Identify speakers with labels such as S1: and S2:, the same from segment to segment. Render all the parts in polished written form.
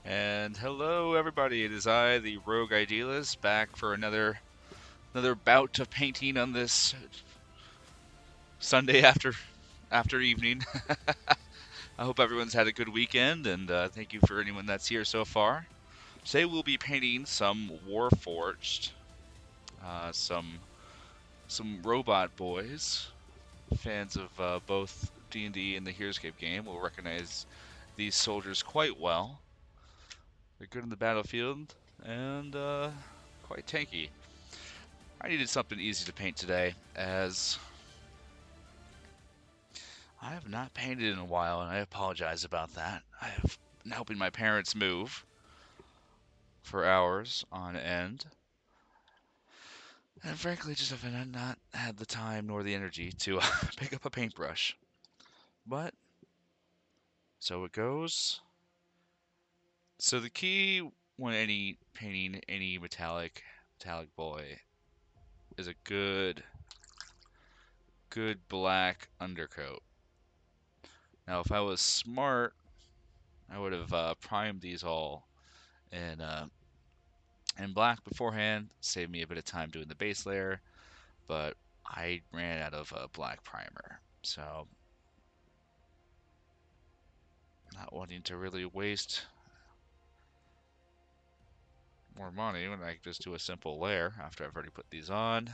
S1: And hello, everybody. It is I, the Rogue Idealist, back for another bout of painting on this Sunday after evening. I hope everyone's had a good weekend, and thank you for anyone that's here so far. Today we'll be painting some Warforged, some robot boys. Fans of both D&D and the Heroescape game will recognize these soldiers quite well. They're good in the battlefield and quite tanky. I needed something easy to paint today, as I have not painted in a while, and I apologize about that. I have been helping my parents move for hours on end, and frankly, just have not had the time nor the energy to pick up a paintbrush. But so it goes. So the key when painting any metallic boy is a good black undercoat. Now, if I was smart, I would have primed these all in black beforehand, saved me a bit of time doing the base layer, but I ran out of black primer. So, not wanting to really waste more money when I could just do a simple layer after I've already put these on.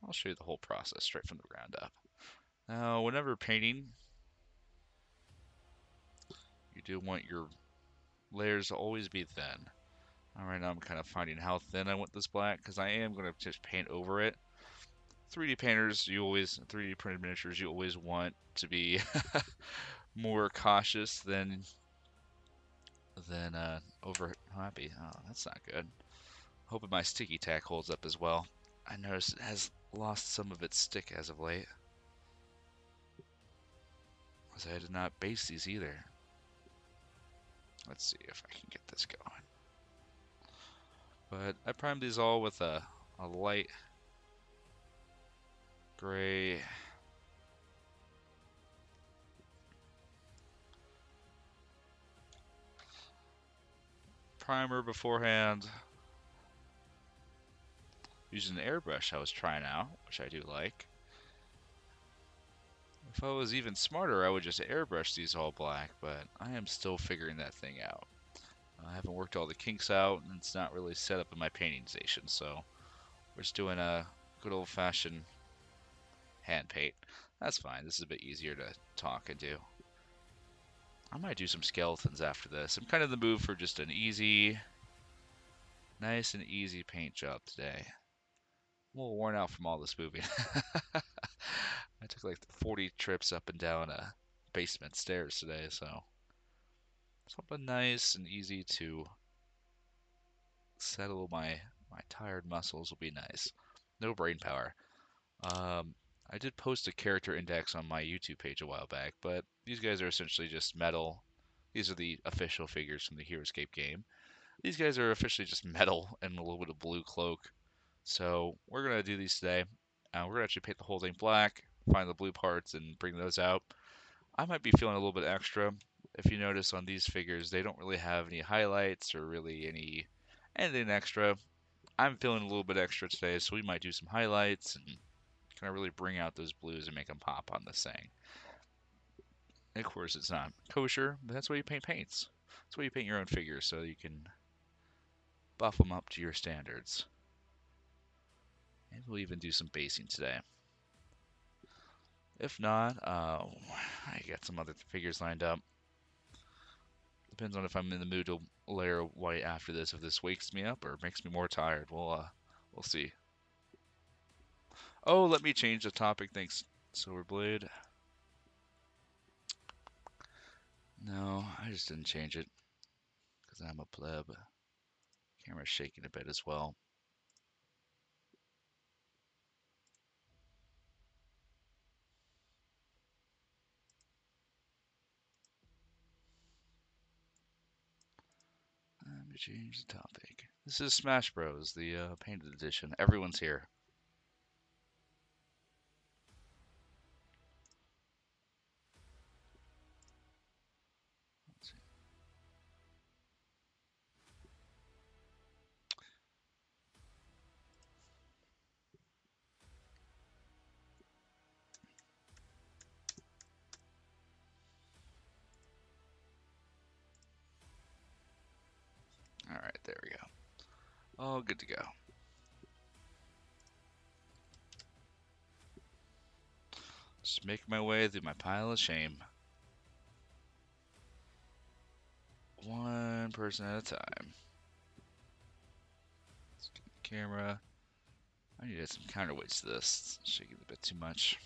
S1: I'll show you the whole process straight from the ground up. Now, whenever painting, you do want your layers to always be thin. Right now I'm kind of finding how thin I want this black, because I am going to just paint over it. 3D painters, 3D printed miniatures, you always want to be more cautious than over happy. Oh, that's not good. Hoping my sticky tack holds up as well. I noticed it has lost some of its stick as of late, because I did not base these either. Let's see if I can get this going. But I primed these all with a light gray primer beforehand. Using the airbrush I was trying out, which I do like. If I was even smarter, I would just airbrush these all black, but I am still figuring that thing out. I haven't worked all the kinks out, and it's not really set up in my painting station, so we're just doing a good old-fashioned hand paint. That's fine. This is a bit easier to talk and do. I might do some skeletons after this. I'm kind of in the mood for just an nice and easy paint job today. I'm a little worn out from all this moving. I took like 40 trips up and down basement stairs today, so something nice and easy to settle my tired muscles will be nice. No brain power. Um, I did post a character index on my YouTube page a while back, but these guys are essentially just metal. These are the official figures from the Heroescape game. These guys are officially just metal and a little bit of blue cloak. So we're gonna do these today. We're gonna actually paint the whole thing black, find the blue parts, and bring those out. I might be feeling a little bit extra. If you notice on these figures, they don't really have any highlights or really anything extra. I'm feeling a little bit extra today, so we might do some highlights and kind of really bring out those blues and make them pop on this thing. And of course, it's not kosher, but that's why you paint paints. That's why you paint your own figures, so you can buff them up to your standards. And we'll even do some basing today. If not, I got some other figures lined up. Depends on if I'm in the mood to layer white after this. If this wakes me up or makes me more tired, we'll see. Oh, let me change the topic. Thanks, Silverblade. No, I just didn't change it because I'm a pleb. Camera's shaking a bit as well. Let me change the topic. This is Smash Bros, the painted edition. Everyone's here. All good to go. Just make my way through my pile of shame. One person at a time. Let's get the camera. I need to add some counterweights to this. It's shaking a bit too much.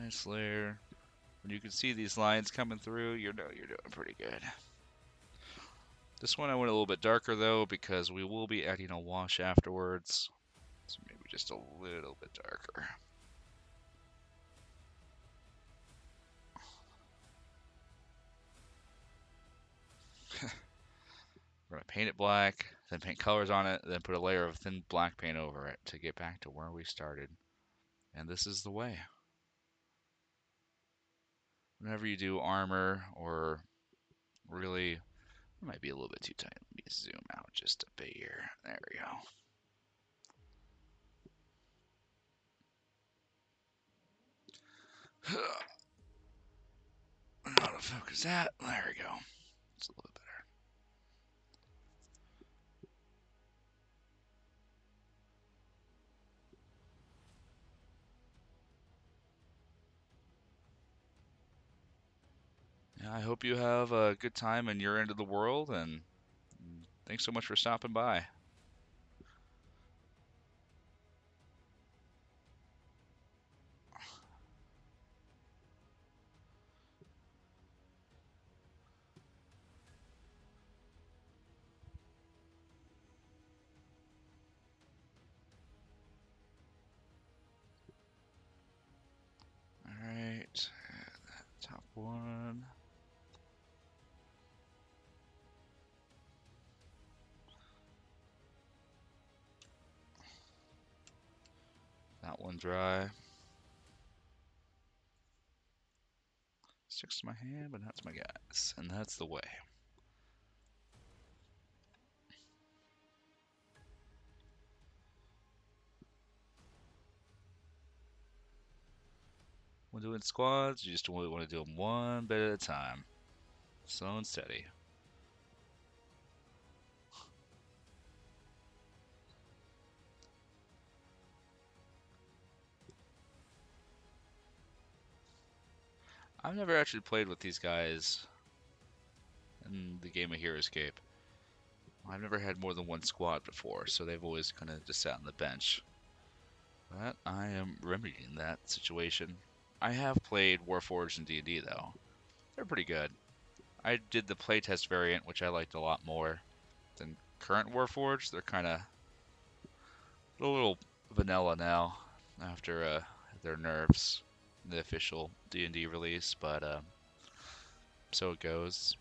S1: Nice layer. When you can see these lines coming through, you know you're doing pretty good. This one I went a little bit darker though because we will be adding a wash afterwards. So maybe just a little bit darker. We're going to paint it black, then paint colors on it, then put a layer of thin black paint over it to get back to where we started. And this is the way. Whenever you do armor or really, it might be a little bit too tight. Let me zoom out just a bit here. There we go. How to focus that? There we go. It's a little bit better. Yeah, I hope you have a good time in your end of the world, and thanks so much for stopping by. Alright, top one. That one dry. Sticks to my hand, but that's my guys. And that's the way. When doing squads, you just really want to do them one bit at a time. Slow and steady. I've never actually played with these guys in the game of Heroescape. I've never had more than one squad before, so they've always kind of just sat on the bench. But I am remedying that situation. I have played Warforged and D&D though. They're pretty good. I did the playtest variant, which I liked a lot more than current Warforged. They're kind of a little vanilla now after their nerfs in the official D&D release, but so it goes.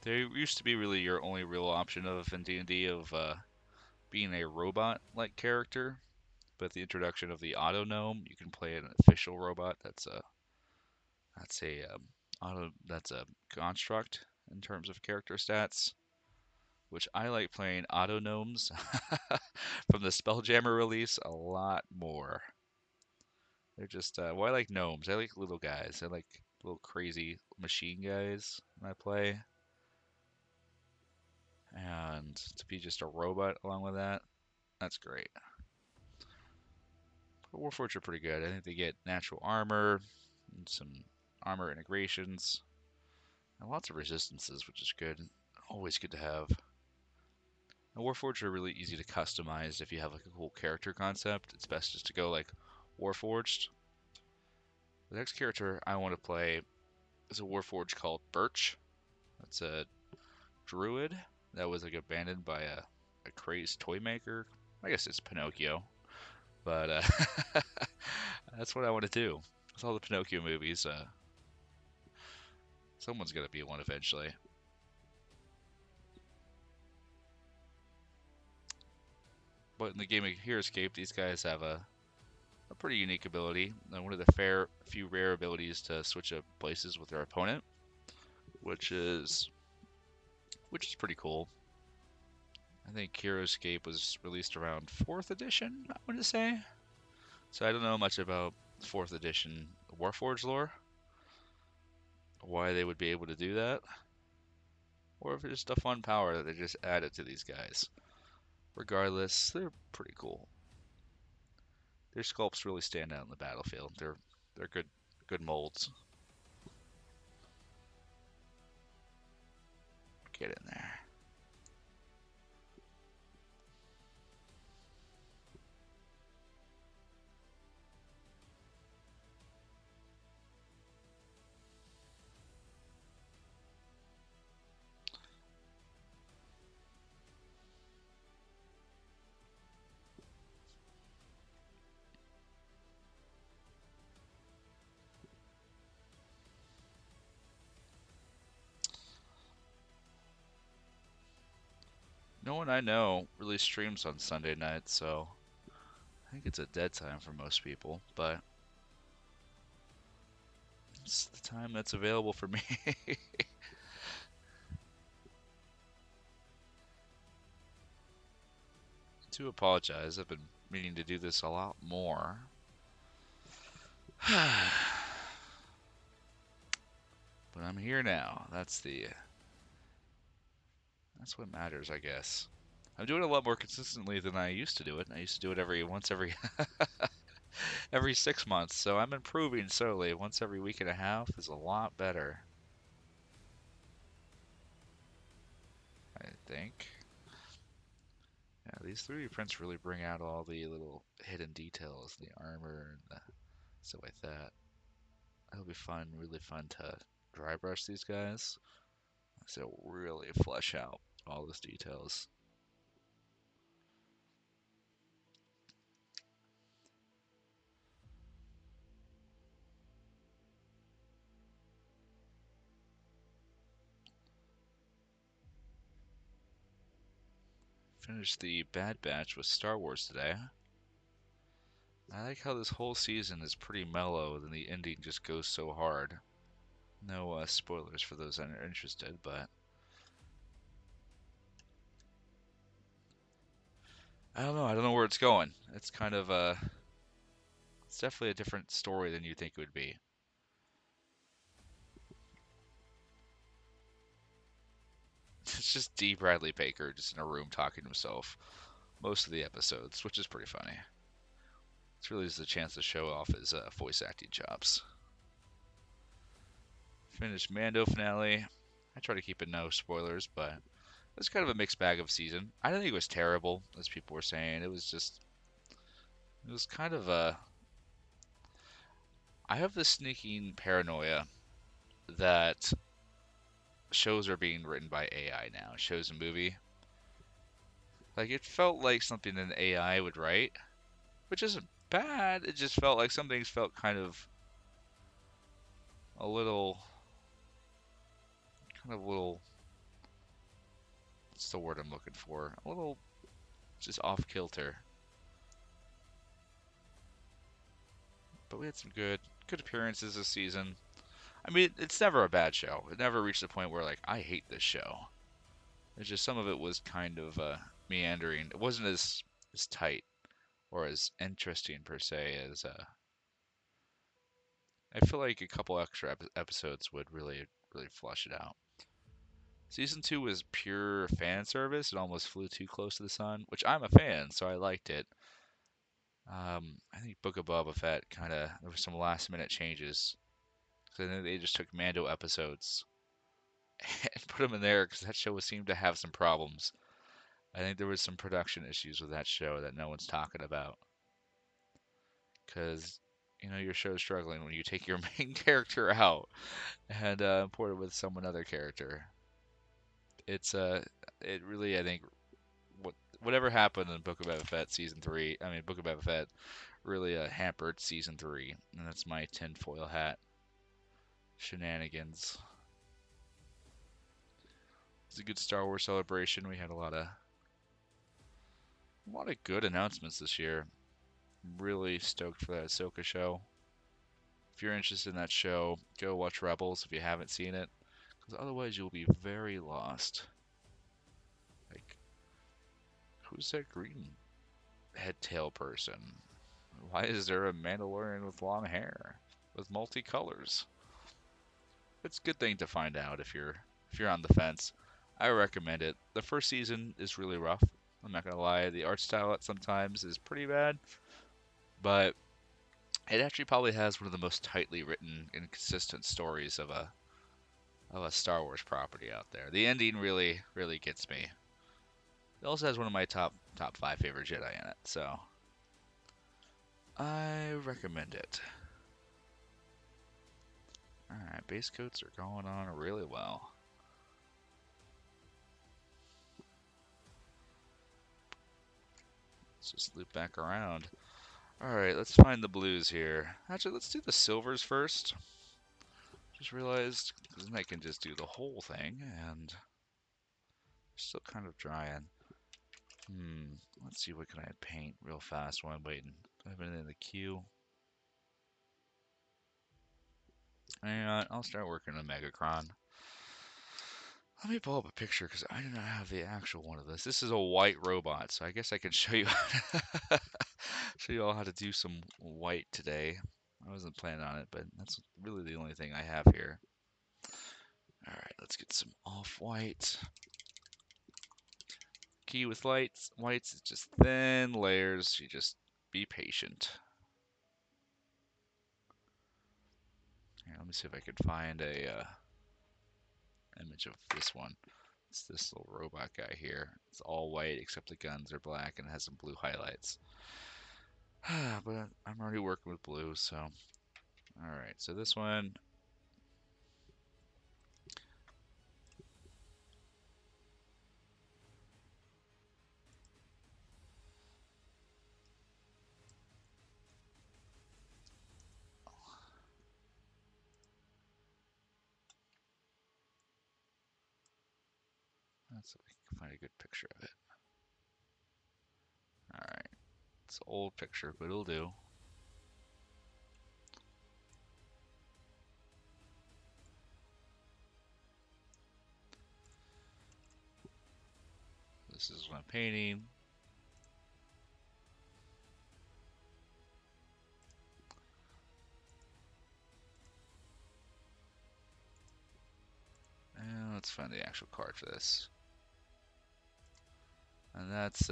S1: There used to be really your only real option of in D&D of being a robot-like character, but the introduction of the auto gnome, you can play an official robot. That's a construct in terms of character stats, which I like playing auto gnomes from the Spelljammer release a lot more. They're just well, I like gnomes. I like little guys. I like little crazy machine guys when I play. And to be just a robot along with that, that's great. But Warforged are pretty good. I think they get natural armor and some armor integrations and lots of resistances, which is good. Always good to have. And Warforged are really easy to customize if you have like a cool character concept. It's best just to go like Warforged. The next character I want to play is a Warforged called Birch. That's a druid that was like abandoned by a crazed toy maker. I guess it's Pinocchio, but that's what I want to do. With all the Pinocchio movies, someone's gonna be one eventually. But in the game of Heroescape, these guys have a pretty unique ability. One of the few rare abilities to switch up places with their opponent, which is pretty cool. I think Heroescape was released around 4th edition, I want to say. So I don't know much about 4th edition Warforged lore, why they would be able to do that, or if it's just a fun power that they just added to these guys. Regardless, they're pretty cool. Their sculpts really stand out in the battlefield. They're good molds. Get in there. No one I know really streams on Sunday nights, so I think it's a dead time for most people, but it's the time that's available for me. To apologize, I've been meaning to do this a lot more. But I'm here now. That's what matters, I guess. I'm doing it a lot more consistently than I used to do it. I used to do it every every 6 months, so I'm improving slowly. Once every week and a half is a lot better, I think. Yeah, these 3D prints really bring out all the little hidden details, the armor and stuff like that. It'll be fun, really fun to dry brush these guys. So really flesh out all those details. Finished the Bad Batch with Star Wars today. I like how this whole season is pretty mellow, then the ending just goes so hard. No spoilers for those that are interested, but I don't know. I don't know where it's going. It's kind of it's definitely a different story than you think it would be. It's just D. Bradley Baker just in a room talking to himself most of the episodes, which is pretty funny. It's really just a chance to show off his voice acting chops. Finished Mando finale. I try to keep it no spoilers, but it was kind of a mixed bag of season. I don't think it was terrible, as people were saying. It was kind of a. I have this sneaking paranoia that shows are being written by AI now. Shows and movie. Like it felt like something an AI would write, which isn't bad. It just felt like some things felt kind of a little, kind of a little. What's the word I'm looking for? A little just off kilter. But we had some good appearances this season. I mean, it's never a bad show. It never reached the point where like I hate this show. It's just some of it was kind of meandering. It wasn't as tight or as interesting per se as I feel like a couple extra episodes would really flush it out. Season 2 was pure fan service. It almost flew too close to the sun, which I'm a fan, so I liked it. I think Book of Boba Fett kind of there were some last minute changes. So then they just took Mando episodes and put them in there because that show seemed to have some problems. I think there was some production issues with that show that no one's talking about. Because your show's struggling when you take your main character out and put it with some other character. It's it really I think whatever happened in Book of Boba Fett season 3. I mean Book of Boba Fett really hampered season 3, and that's my tinfoil hat shenanigans. It's a good Star Wars celebration. We had a lot of A lot of good announcements this year. I'm really stoked for that Ahsoka show. If you're interested in that show, go watch Rebels if you haven't seen it, because otherwise you'll be very lost. Like, who's that green head tail person? Why is there a Mandalorian with long hair with multicolors? It's a good thing to find out if you're on the fence. I recommend it. The first season is really rough. I'm not gonna lie. The art style at sometimes is pretty bad, but it actually probably has one of the most tightly written and consistent stories of a Star Wars property out there. The ending really gets me. It also has one of my top five favorite Jedi in it, so I recommend it. All right, base coats are going on really well. Let's just loop back around. All right, let's find the blues here. Actually, let's do the silvers first. Just realized, because then I can just do the whole thing, and still kind of drying. Let's see what can I paint real fast while I'm waiting. Do I have anything in the queue? And I'll start working on Megacron. Let me pull up a picture because I do not have the actual one of this. This is a white robot, so I guess I can show you show you all how to do some white today. I wasn't planning on it, but that's really the only thing I have here. All right, let's get some off-white. Key with whites is just thin layers. You just be patient. Here, let me see if I can find a image of this one. It's this little robot guy here. It's all white except the guns are black and has some blue highlights. But I'm already working with blue, so alright, so this one. Let's see if I can find a good picture of it. Alright, it's an old picture, but it'll do. This is what I'm painting. And let's find the actual card for this. And that's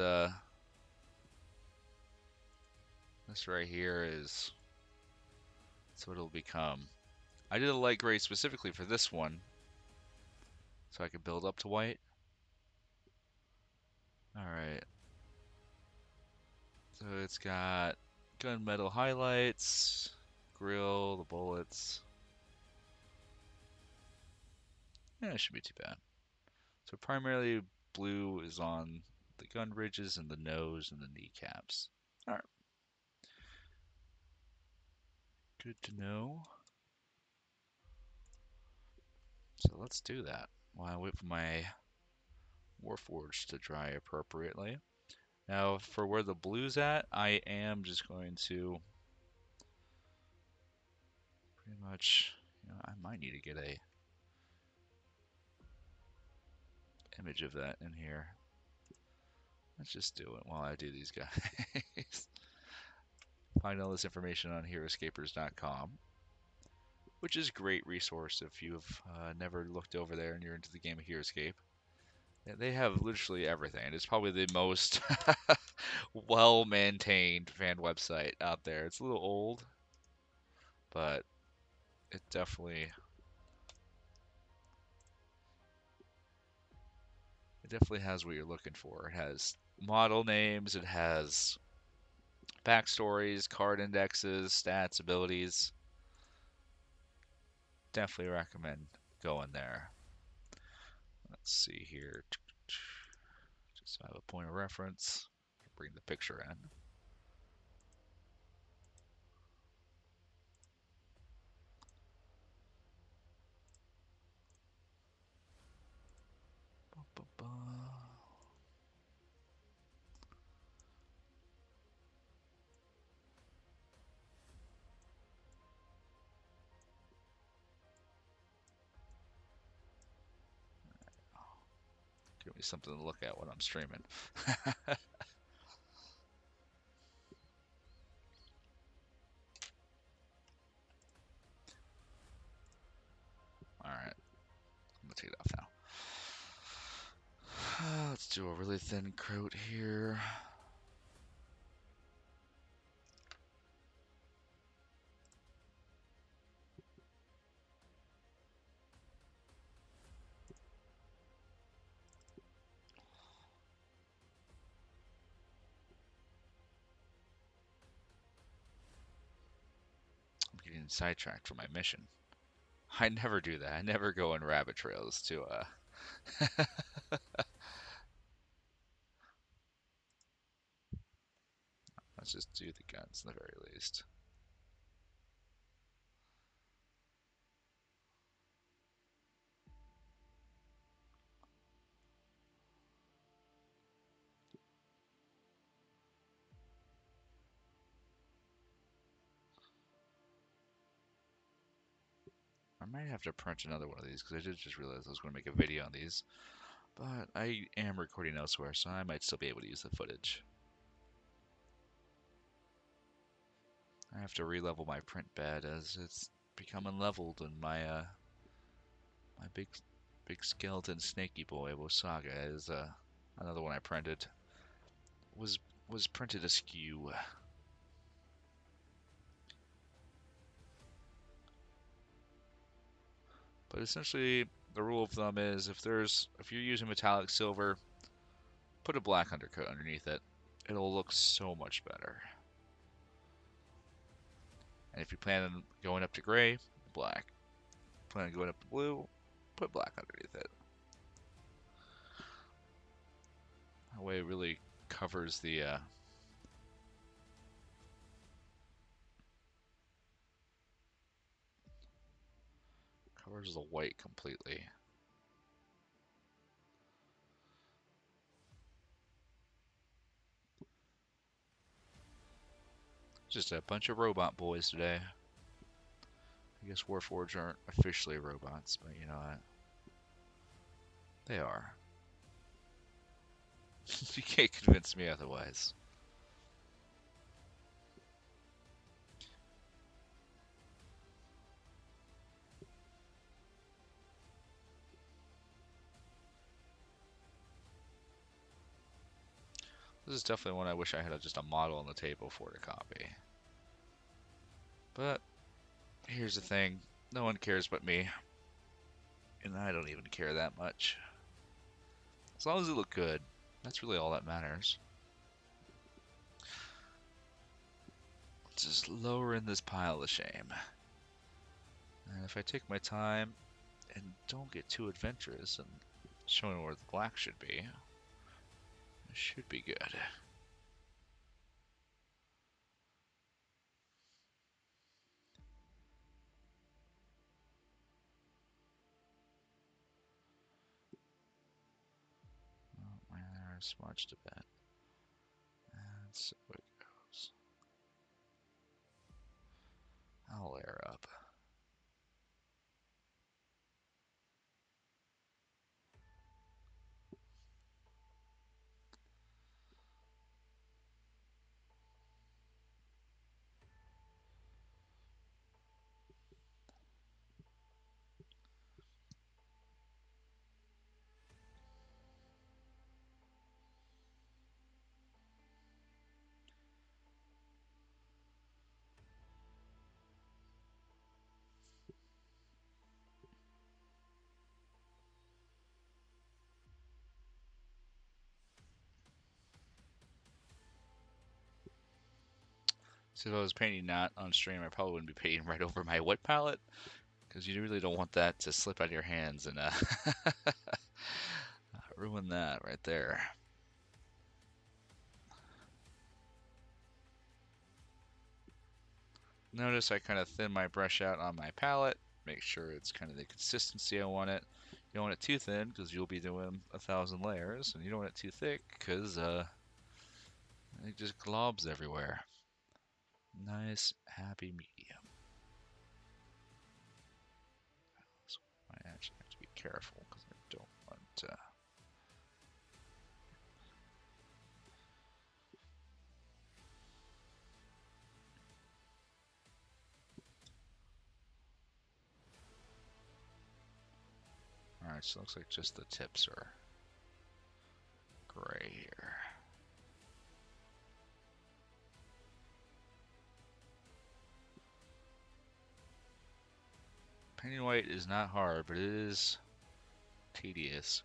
S1: this right here is that's what it'll become. I did a light gray specifically for this one, so I could build up to white. Alright. So it's got gunmetal highlights, grill, the bullets. Yeah, it shouldn't be too bad. So primarily blue is on the gun ridges and the nose and the kneecaps. Alright. Good to know. So let's do that while I wait for my Warforged to dry appropriately. Now for where the blue's at, I am just going to pretty much, I might need to get a image of that in here. Let's just do it while I do these guys. Find all this information on heroescapers.com, which is a great resource if you've never looked over there and you're into the game of Heroescape. Yeah, they have literally everything. It's probably the most well-maintained fan website out there. It's a little old, but it definitely has what you're looking for. It has model names, it has backstories, card indexes, stats, abilities. Definitely recommend going there. Let's see here. Just so I have a point of reference. Bring the picture in. Ba, ba, ba. Be something to look at when I'm streaming. Alright, I'm gonna take it off now. Let's do a really thin coat here. I'm getting sidetracked from my mission. I never do that. I never go on rabbit trails to let's just do the guns in the very least. I might have to print another one of these because I did just realize I was going to make a video on these. But I am recording elsewhere, so I might still be able to use the footage. I have to re-level my print bed as it's become unleveled, and my big skeleton snaky boy Wosaga is another one I printed was printed askew. But essentially, the rule of thumb is if you're using metallic silver, put a black undercoat underneath it. It'll look so much better. And if you plan on going up to gray, black. Plan on going up to blue, put black underneath it. That way it really covers the covers the white completely. Just a bunch of robot boys today. I guess Warforged aren't officially robots, but you know what? They are. You can't convince me otherwise. This is definitely one I wish I had just a model on the table for to copy. But here's the thing, no one cares but me. And I don't even care that much. As long as it look good, that's really all that matters. Just lowering this pile of shame. And if I take my time and don't get too adventurous and showing where the black should be, it should be good. Oh, my hair is smudged a bit. And so it goes. I'll layer up. So if I was painting that on stream, I probably wouldn't be painting right over my wet palette, because you really don't want that to slip out of your hands and ruin that right there. Notice I kind of thin my brush out on my palette, make sure it's kind of the consistency I want it. You don't want it too thin because you'll be doing 1,000 layers, and you don't want it too thick because it just globs everywhere. Nice, happy medium. So I actually have to be careful because I don't want Alright, so it looks like just the tips are gray here. Painting white is not hard, but it is tedious.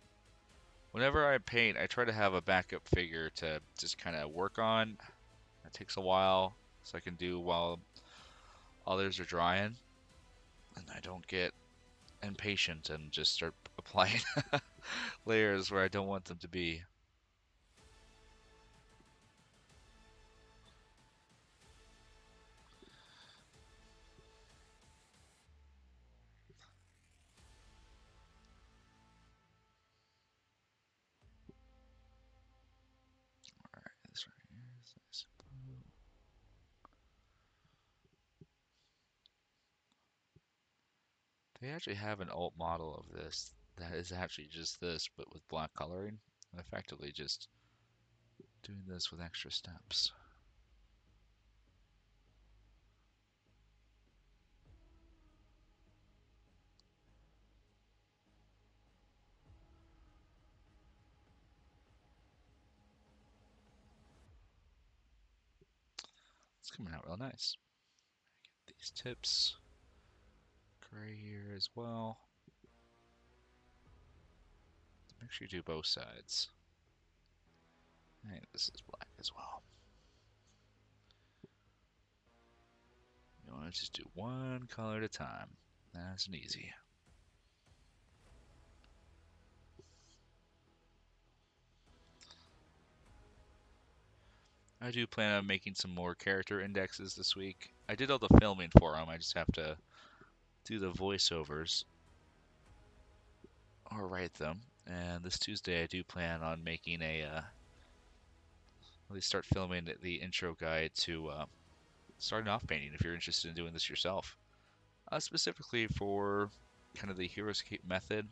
S1: Whenever I paint, I try to have a backup figure to just kind of work on. It takes a while, so I can do while others are drying, and I don't get impatient and just start applying layers where I don't want them to be. Alright, this right here is nice and blue. They actually have an alt model of this that is actually just this, but with black coloring. I'm effectively just doing this with extra steps. It's coming out real nice. Get these tips gray here as well. Make sure you do both sides. And this is black as well. You want to just do one color at a time. Nice and easy. I do plan on making some more character indexes this week. I did all the filming for them. I just have to do the voiceovers or write them. And this Tuesday, I do plan on making a at least start filming the intro guide to starting off painting. If you're interested in doing this yourself, specifically for kind of the Heroescape method,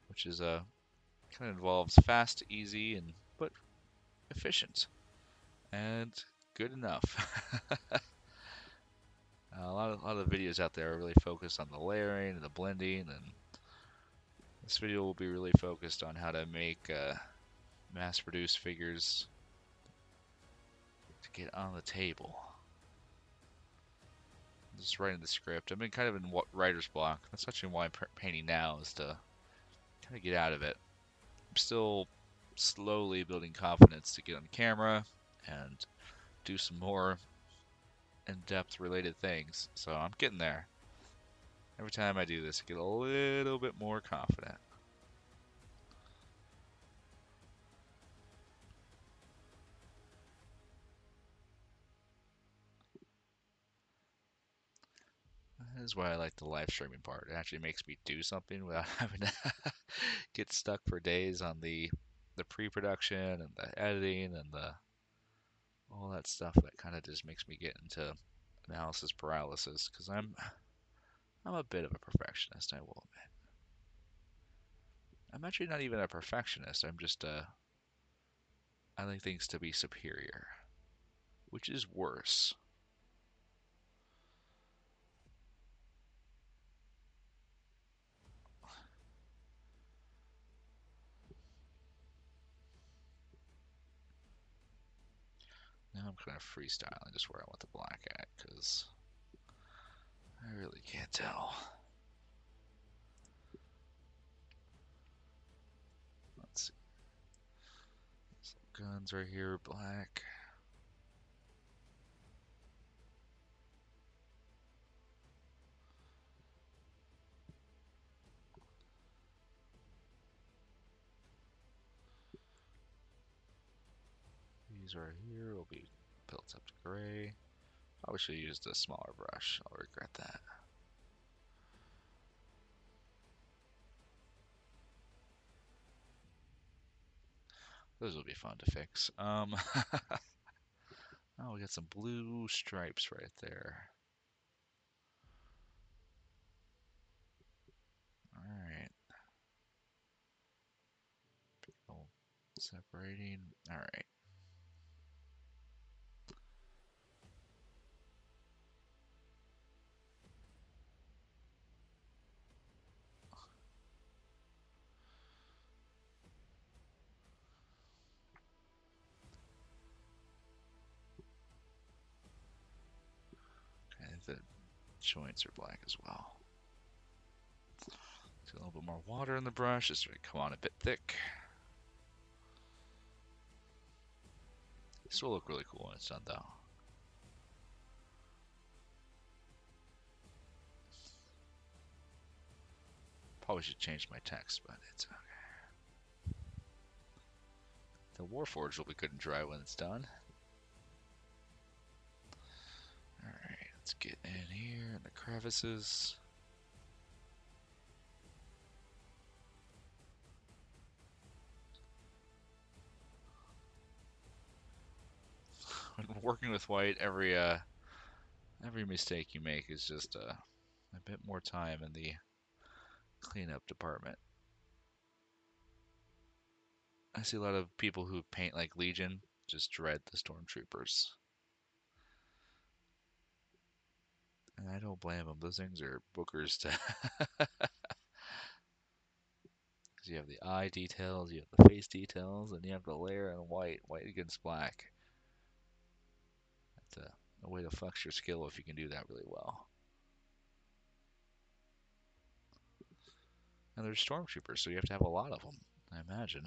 S1: which is kind of involves fast, easy, and but efficient and good enough. A lot of the videos out there are really focused on the layering and the blending, and this video will be really focused on how to make mass-produced figures to get on the table. I'm just writing the script. I've been kind of in writer's block. That's actually why I'm painting now, is to kind of get out of it. I'm still slowly building confidence to get on camera and do some more in-depth related things. So I'm getting there. Every time I do this, I get a little bit more confident. That is why I like the live streaming part. It actually makes me do something without having to get stuck for days on the pre-production and the editing and the all that stuff that kind of just makes me get into analysis paralysis, because I'm a bit of a perfectionist, I will admit. I'm actually not even a perfectionist. I'm just I like things to be superior, which is worse. Now I'm kind of freestyling just where I want the black at, because I really can't tell. Let's see. Some guns right here, black. These right here will be built up to gray. Probably should have used a smaller brush. I'll regret that. Those will be fun to fix. Oh, we got some blue stripes right there. Alright. Oh, separating. Alright. joints are black as well. Let's get a little bit more water in the brush. It's going to come on a bit thick. This will look really cool when it's done, though. Probably should change my text, but it's okay. The Warforged will be good and dry when it's done. Alright, let's get in here in the crevices. When working with white, every mistake you make is just a bit more time in the cleanup department. I see a lot of people who paint like Legion just dread the stormtroopers. And I don't blame them. Those things are bookers to. Because you have the eye details, you have the face details, and you have the layer in white against black. That's a way to flex your skill if you can do that really well. And there's stormtroopers, so you have to have a lot of them, I imagine.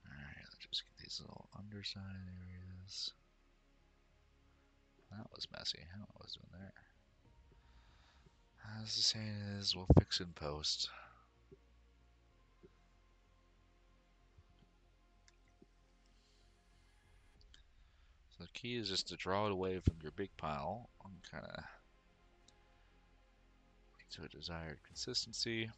S1: Alright, let's just get these little underside areas. That was messy. I don't know what I was doing there. As the saying is, we'll fix in post. So the key is just to draw it away from your big pile and kind of get to a desired consistency.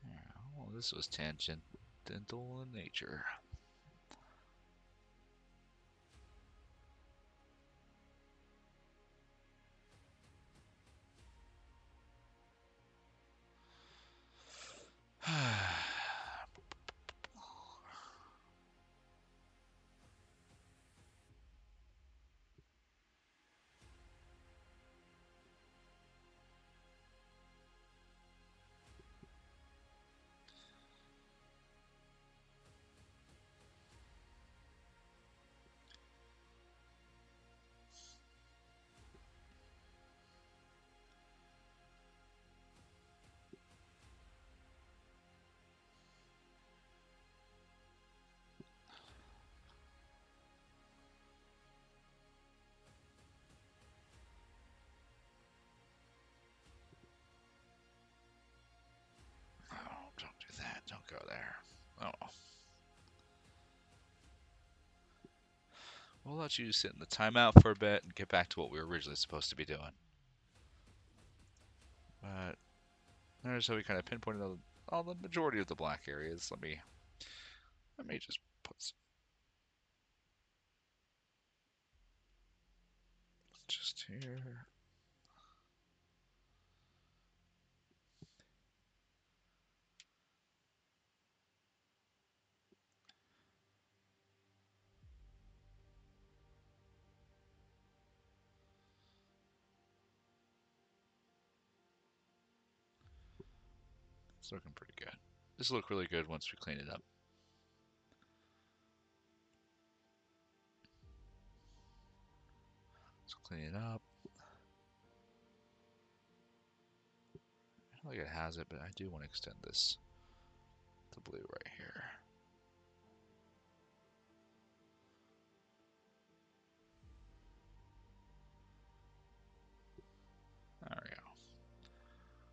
S1: Yeah, well, this was tangential in nature. Oh, don't do that. Don't go there. Oh. We'll let you sit in the timeout for a bit and get back to what we were originally supposed to be doing. But there's how we kind of pinpointed all the majority of the black areas. Let me just put some just here. It's looking pretty good. This will look really good once we clean it up. Let's clean it up. I don't think it has it, but I do want to extend this to blue right here. There we go.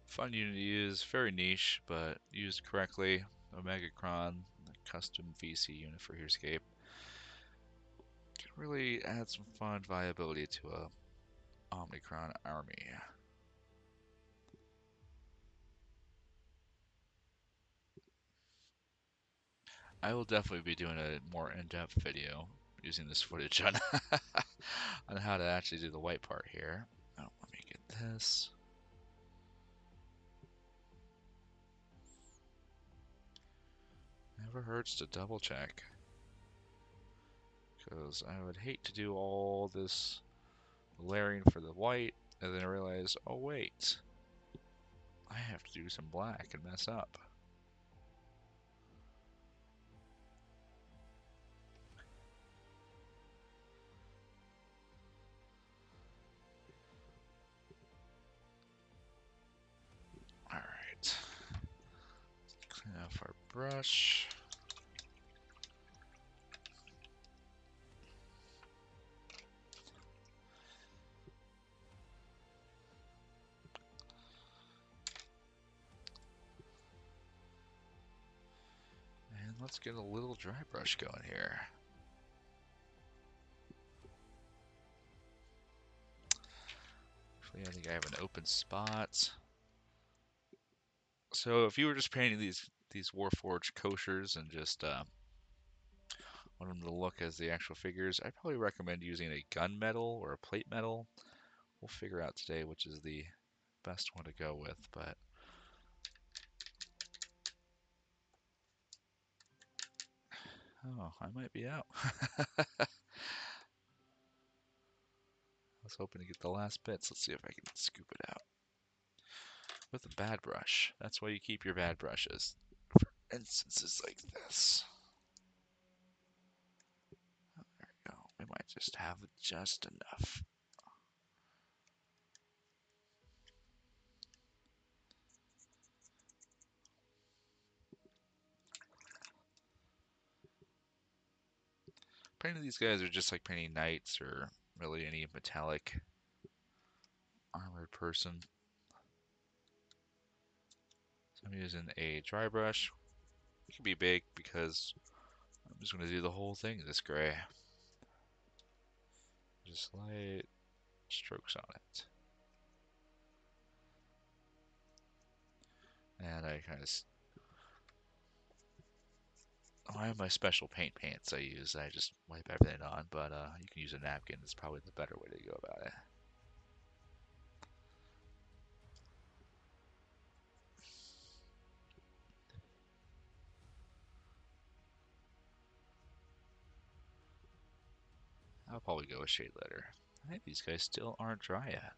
S1: Fun unit to use, very niche, but used correctly. Omegacron, the custom VC unit for Herescape. Can really add some fun viability to a Omnicron army. I will definitely be doing a more in-depth video using this footage on on how to actually do the white part here. Oh, let me get this. Never hurts to double check. Because I would hate to do all this layering for the white, and then I realize, oh wait, I have to do some black and mess up. Alright. Clean off our brush. And let's get a little dry brush going here. Actually, I think I have an open spot. So if you were just painting these Warforged koshers and just want them to look as the actual figures, I'd probably recommend using a gunmetal or a plate metal. We'll figure out today which is the best one to go with, but oh, I might be out. I was hoping to get the last bits. Let's see if I can scoop it out with a bad brush. That's why you keep your bad brushes for instances like this. Oh, there we go. We might just have just enough. Painting these guys are just like painting knights or really any metallic armored person. So I'm using a dry brush. It can be big because I'm just going to do the whole thing this gray. Just light strokes on it. And I kind of... Oh, I have my special paints I use. I just wipe everything on, but you can use a napkin. It's probably the better way to go about it. I'll probably go with shade letter. I think these guys still aren't dry yet.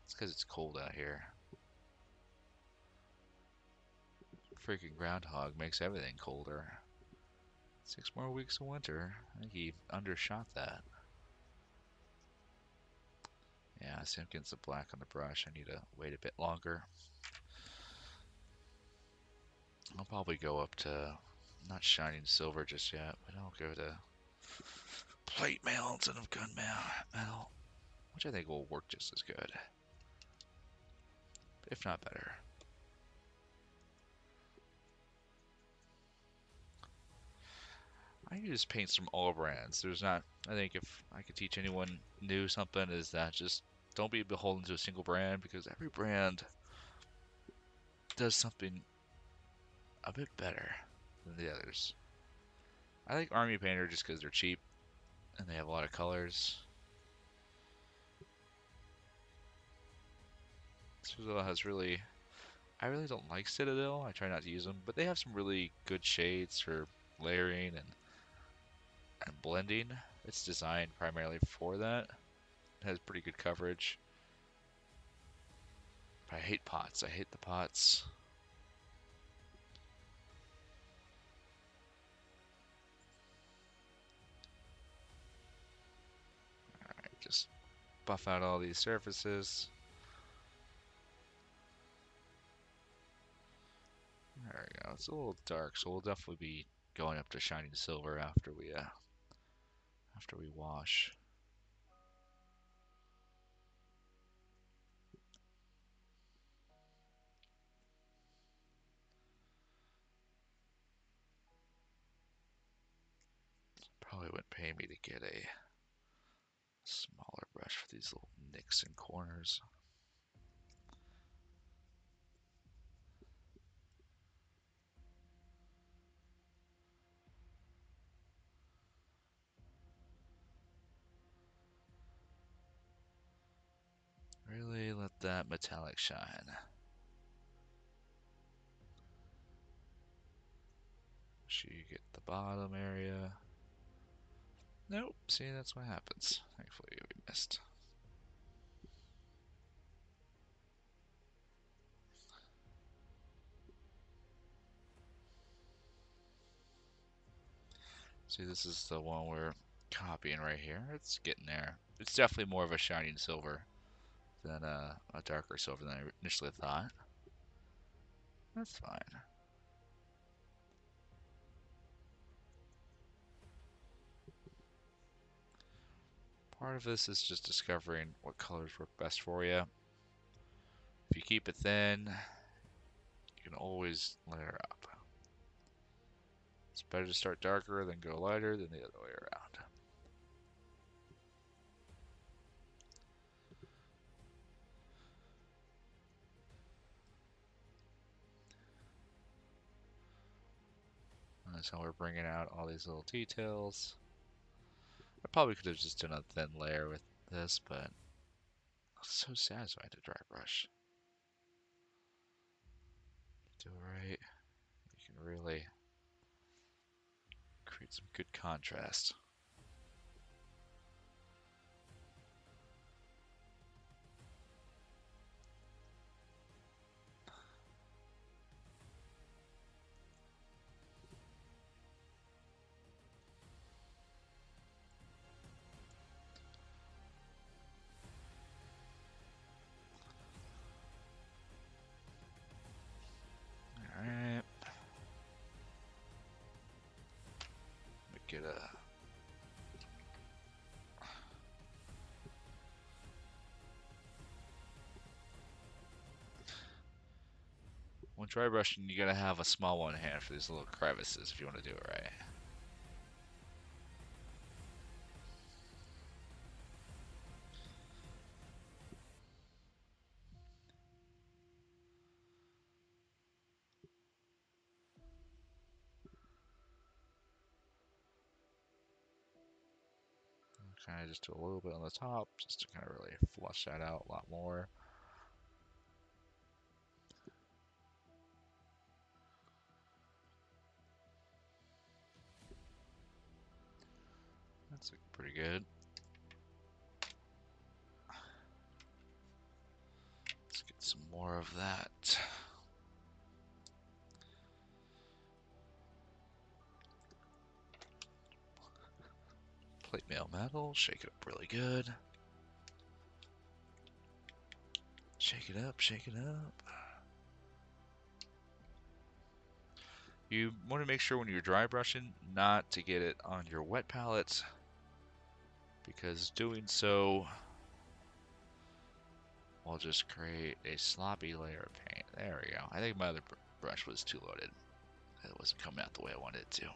S1: It's because it's cold out here. Freaking groundhog makes everything colder. 6 more weeks of winter. I think he undershot that. Yeah, I see I'm getting some black on the brush. I need to wait a bit longer. I'll probably go up to, not shining silver just yet, but I'll go to plate mail instead of gun metal, which I think will work just as good, if not better. I use paints from all brands. There's not, I think if I could teach anyone new something is that just don't be beholden to a single brand because every brand does something a bit better than the others. I like Army Painter just because they're cheap and they have a lot of colors. Citadel has really, I really don't like Citadel. I try not to use them, but they have some really good shades for layering and blending. It's designed primarily for that. It has pretty good coverage. But I hate pots. I hate the pots. Alright, just buff out all these surfaces. There we go. It's a little dark, so we'll definitely be going up to shining silver after we wash. Probably wouldn't pay me to get a smaller brush for these little nicks and corners. Really let that metallic shine. sure you get the bottom area. Nope, see, that's what happens. Thankfully, we missed. See, this is the one we're copying right here. It's getting there. It's definitely more of a shining silver than a darker silver than I initially thought. That's fine. Part of this is just discovering what colors work best for you. If you keep it thin, you can always layer up. It's better to start darker than go lighter than the other way around. And that's how we're bringing out all these little details. I probably could have just done a thin layer with this, but it's so satisfying to dry brush. Do it right. You can really create some good contrast. Alright. Get a when dry brushing, you gotta have a small one hand for these little crevices if you want to do it right. Kind of just do a little bit on the top, just to kind of really flush that out a lot more. That's pretty good. Let's get some more of that. Plate mail metal, shake it up really good. Shake it up, shake it up. You want to make sure when you're dry brushing not to get it on your wet palettes, because doing so will just create a sloppy layer of paint. There we go. I think my other brush was too loaded. It wasn't coming out the way I wanted it to.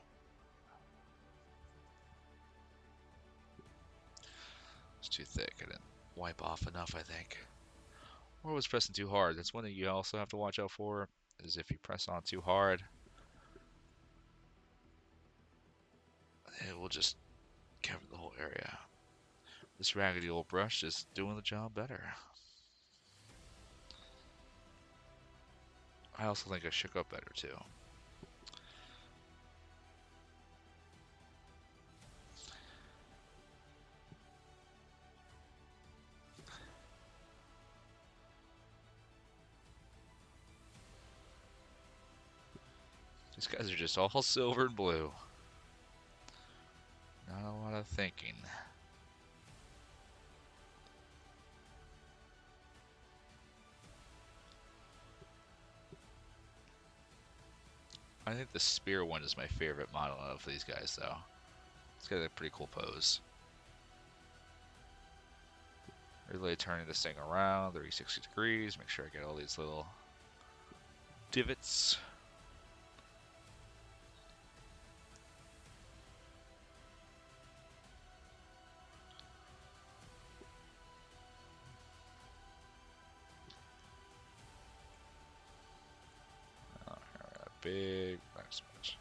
S1: It's too thick. I didn't wipe off enough, I think. Or was pressing too hard. That's one thing you also have to watch out for, is if you press on too hard, it will just cover the whole area. This raggedy old brush is doing the job better. I also think I shook up better too. These guys are just all silver and blue. Not a lot of thinking. I think the spear one is my favorite model of these guys, though. It's got a pretty cool pose. Really turning this thing around 360 degrees. Make sure I get all these little divots. Big backsplash.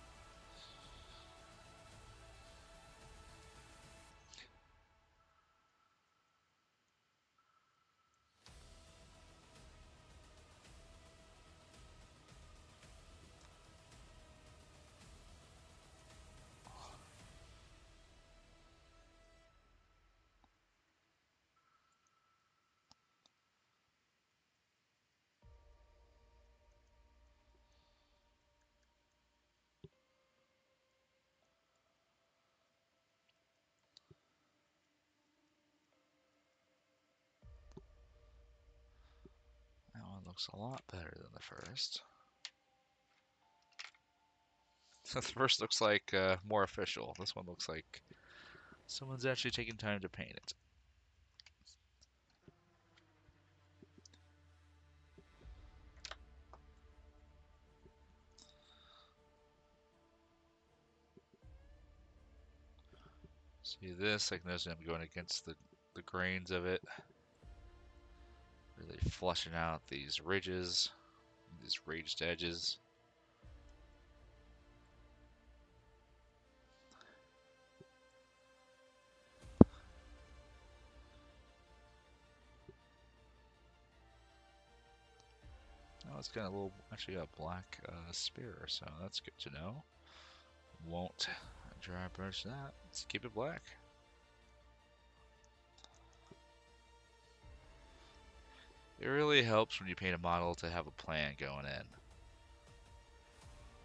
S1: looks a lot better than the first. The first looks like more official. This one looks like someone's actually taking time to paint it. See this? Like notice I'm going against the grains of it. Really flushing out these ridges, these raised edges. Oh, it's got a little, actually got a black spear, so that's good to know. Won't dry brush that. Let's keep it black. It really helps when you paint a model to have a plan going in.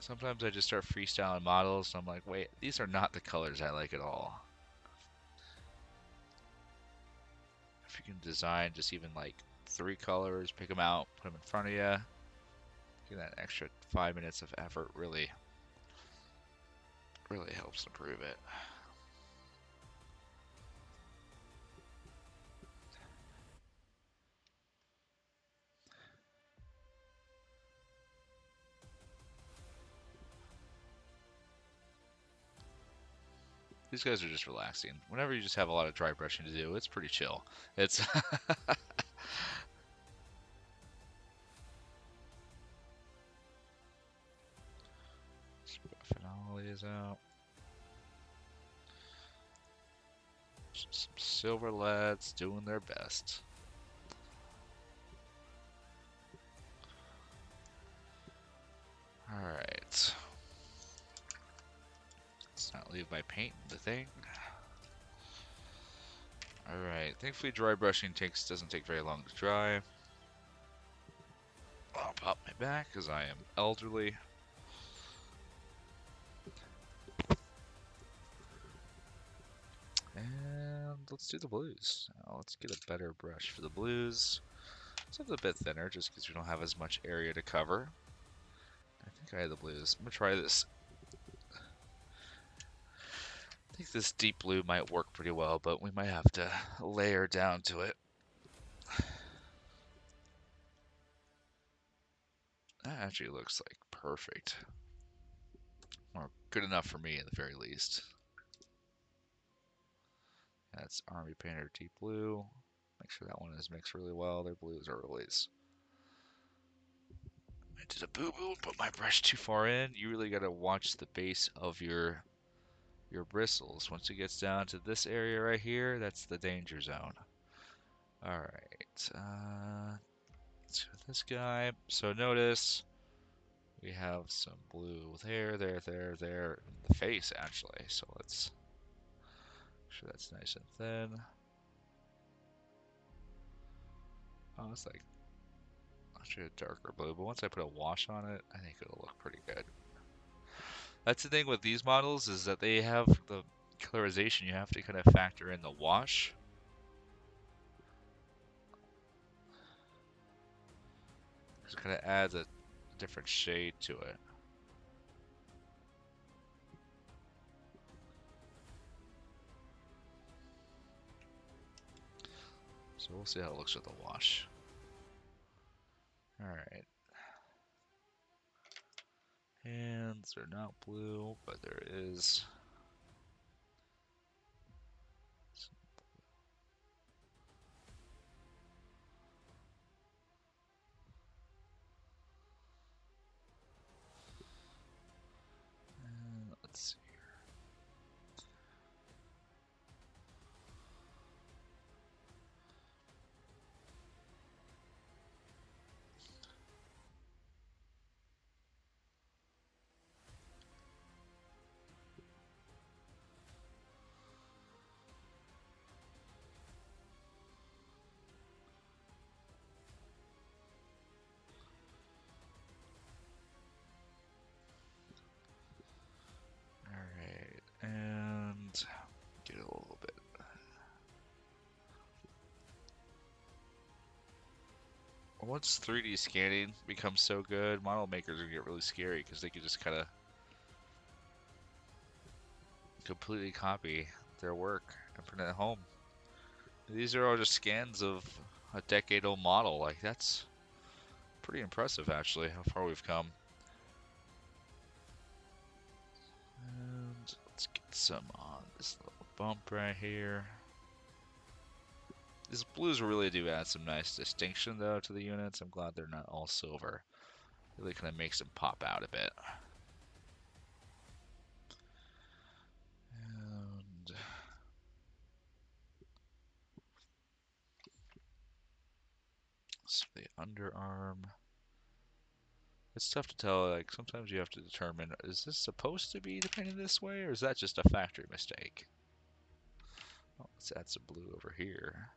S1: Sometimes I just start freestyling models and I'm like, wait, these are not the colors I like at all. If you can design just even like 3 colors, pick them out, put them in front of you, get that extra 5 minutes of effort really helps improve it. These guys are just relaxing. Whenever you just have a lot of dry brushing to do, it's pretty chill. It's buffing all these out. Some silver leads doing their best. Alright. Let's not leave my paint in the thing. Alright, thankfully dry brushing doesn't take very long to dry. I'll pop my back because I am elderly. And let's do the blues. Now let's get a better brush for the blues. Something a bit thinner just because we don't have as much area to cover. I think I had the blues. I'm going to try this. I think this deep blue might work pretty well, but we might have to layer down to it. That actually looks like perfect. Or good enough for me at the very least. That's Army Painter Deep Blue. Make sure that one is mixed really well. Their blues are always... I did a boo-boo, put my brush too far in. You really got to watch the base of your bristles. Once it gets down to this area right here, that's the danger zone. Alright, let's do this guy. So notice we have some blue there, in the face actually. So let's make sure that's nice and thin. Oh, it's like actually a darker blue, but once I put a wash on it, I think it'll look pretty good. That's the thing with these models is that they have the colorization. You have to kind of factor in the wash. It kind of adds a different shade to it. So we'll see how it looks with the wash. Alright. Hands are not blue, but there is some blue. Let's see. Once 3D scanning becomes so good, model makers are gonna get really scary because they could just kind of completely copy their work and print it at home. These are all just scans of a decade-old model. Like, that's pretty impressive, actually, how far we've come. And let's get some on this little bump right here. These blues really do add some nice distinction, though, to the units. I'm glad they're not all silver. Really kind of makes them pop out a bit. And so the underarm. It's tough to tell. Like, sometimes you have to determine, is this supposed to be painted this way, or is that just a factory mistake? Oh, let's add some blue over here.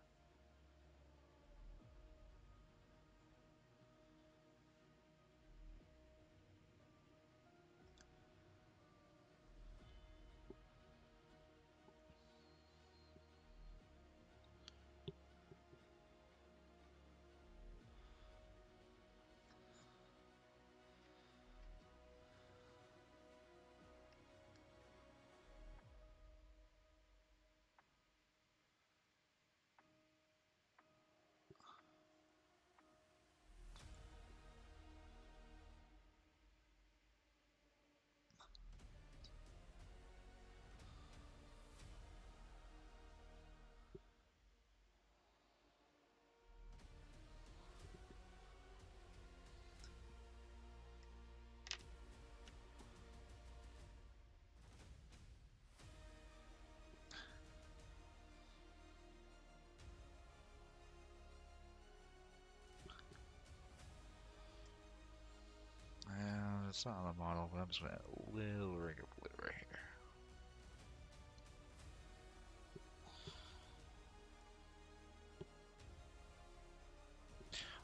S1: And it's not on the model, but I'm just going to add a little ring of blue right here.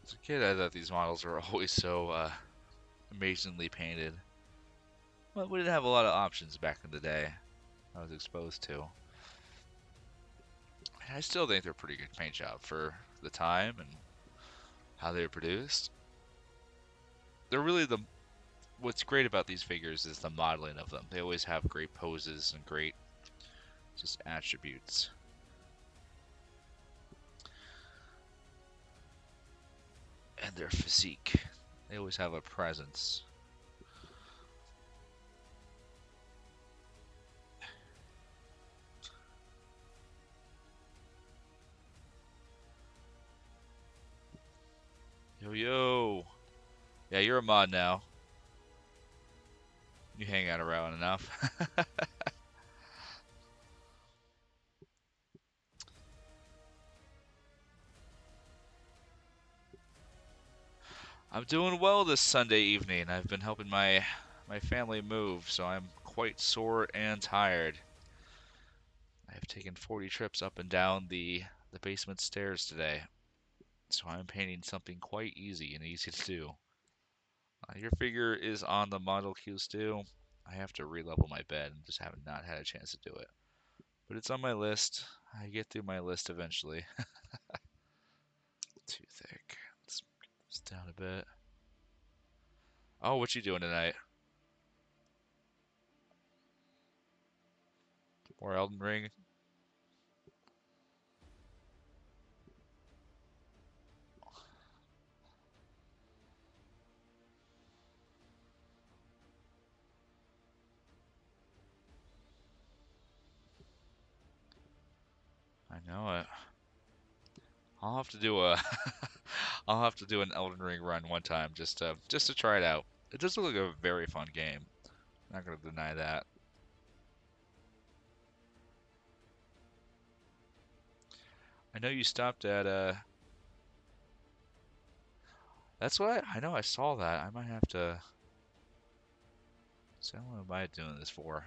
S1: As a kid, I thought these models were always so amazingly painted. Well, we didn't have a lot of options back in the day I was exposed to. I still think they're a pretty good paint job for the time and how they were produced. They're really what's great about these figures is the modeling of them. They always have great poses and great just attributes. And their physique. They always have a presence. Yo, yo. Yeah, you're a mod now. You hang out around enough. I'm doing well this Sunday evening. I've been helping my family move, so I'm quite sore and tired. I have taken 40 trips up and down the basement stairs today, so I'm painting something quite easy and easy to do. Your figure is on the model queue still. I have to re-level my bed and just have not had a chance to do it. But it's on my list. I get through my list eventually. Too thick. Let's get this down a bit. Oh, what you doing tonight? More Elden Ring? I know it. I'll have to do a I'll have to do an Elden Ring run one time just to try it out. It does look like a very fun game. Not gonna deny that. I know you stopped at that's what I know I saw that. I might have to say what am I doing this for?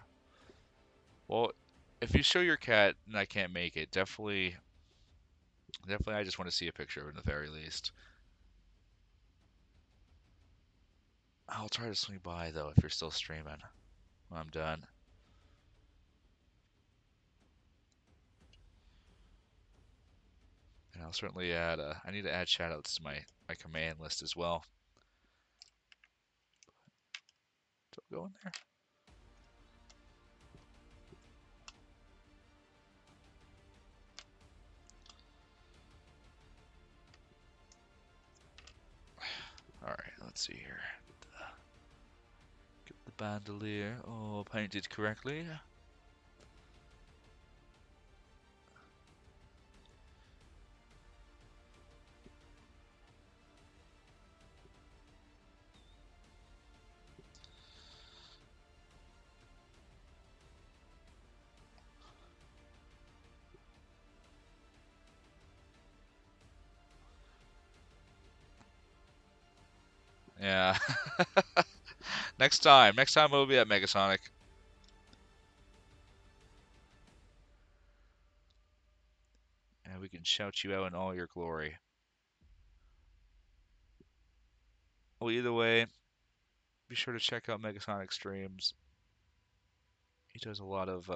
S1: Well, if you show your cat and I can't make it, definitely I just want to see a picture of it in the very least. I'll try to swing by though if you're still streaming when I'm done. And I'll certainly add I need to add shoutouts to my my command list as well. Still going there? All right, let's see here. Get the bandolier all painted correctly. Yeah. Next time we'll be at Megasonic. And we can shout you out in all your glory. Well, either way, be sure to check out Megasonic streams. He does a lot of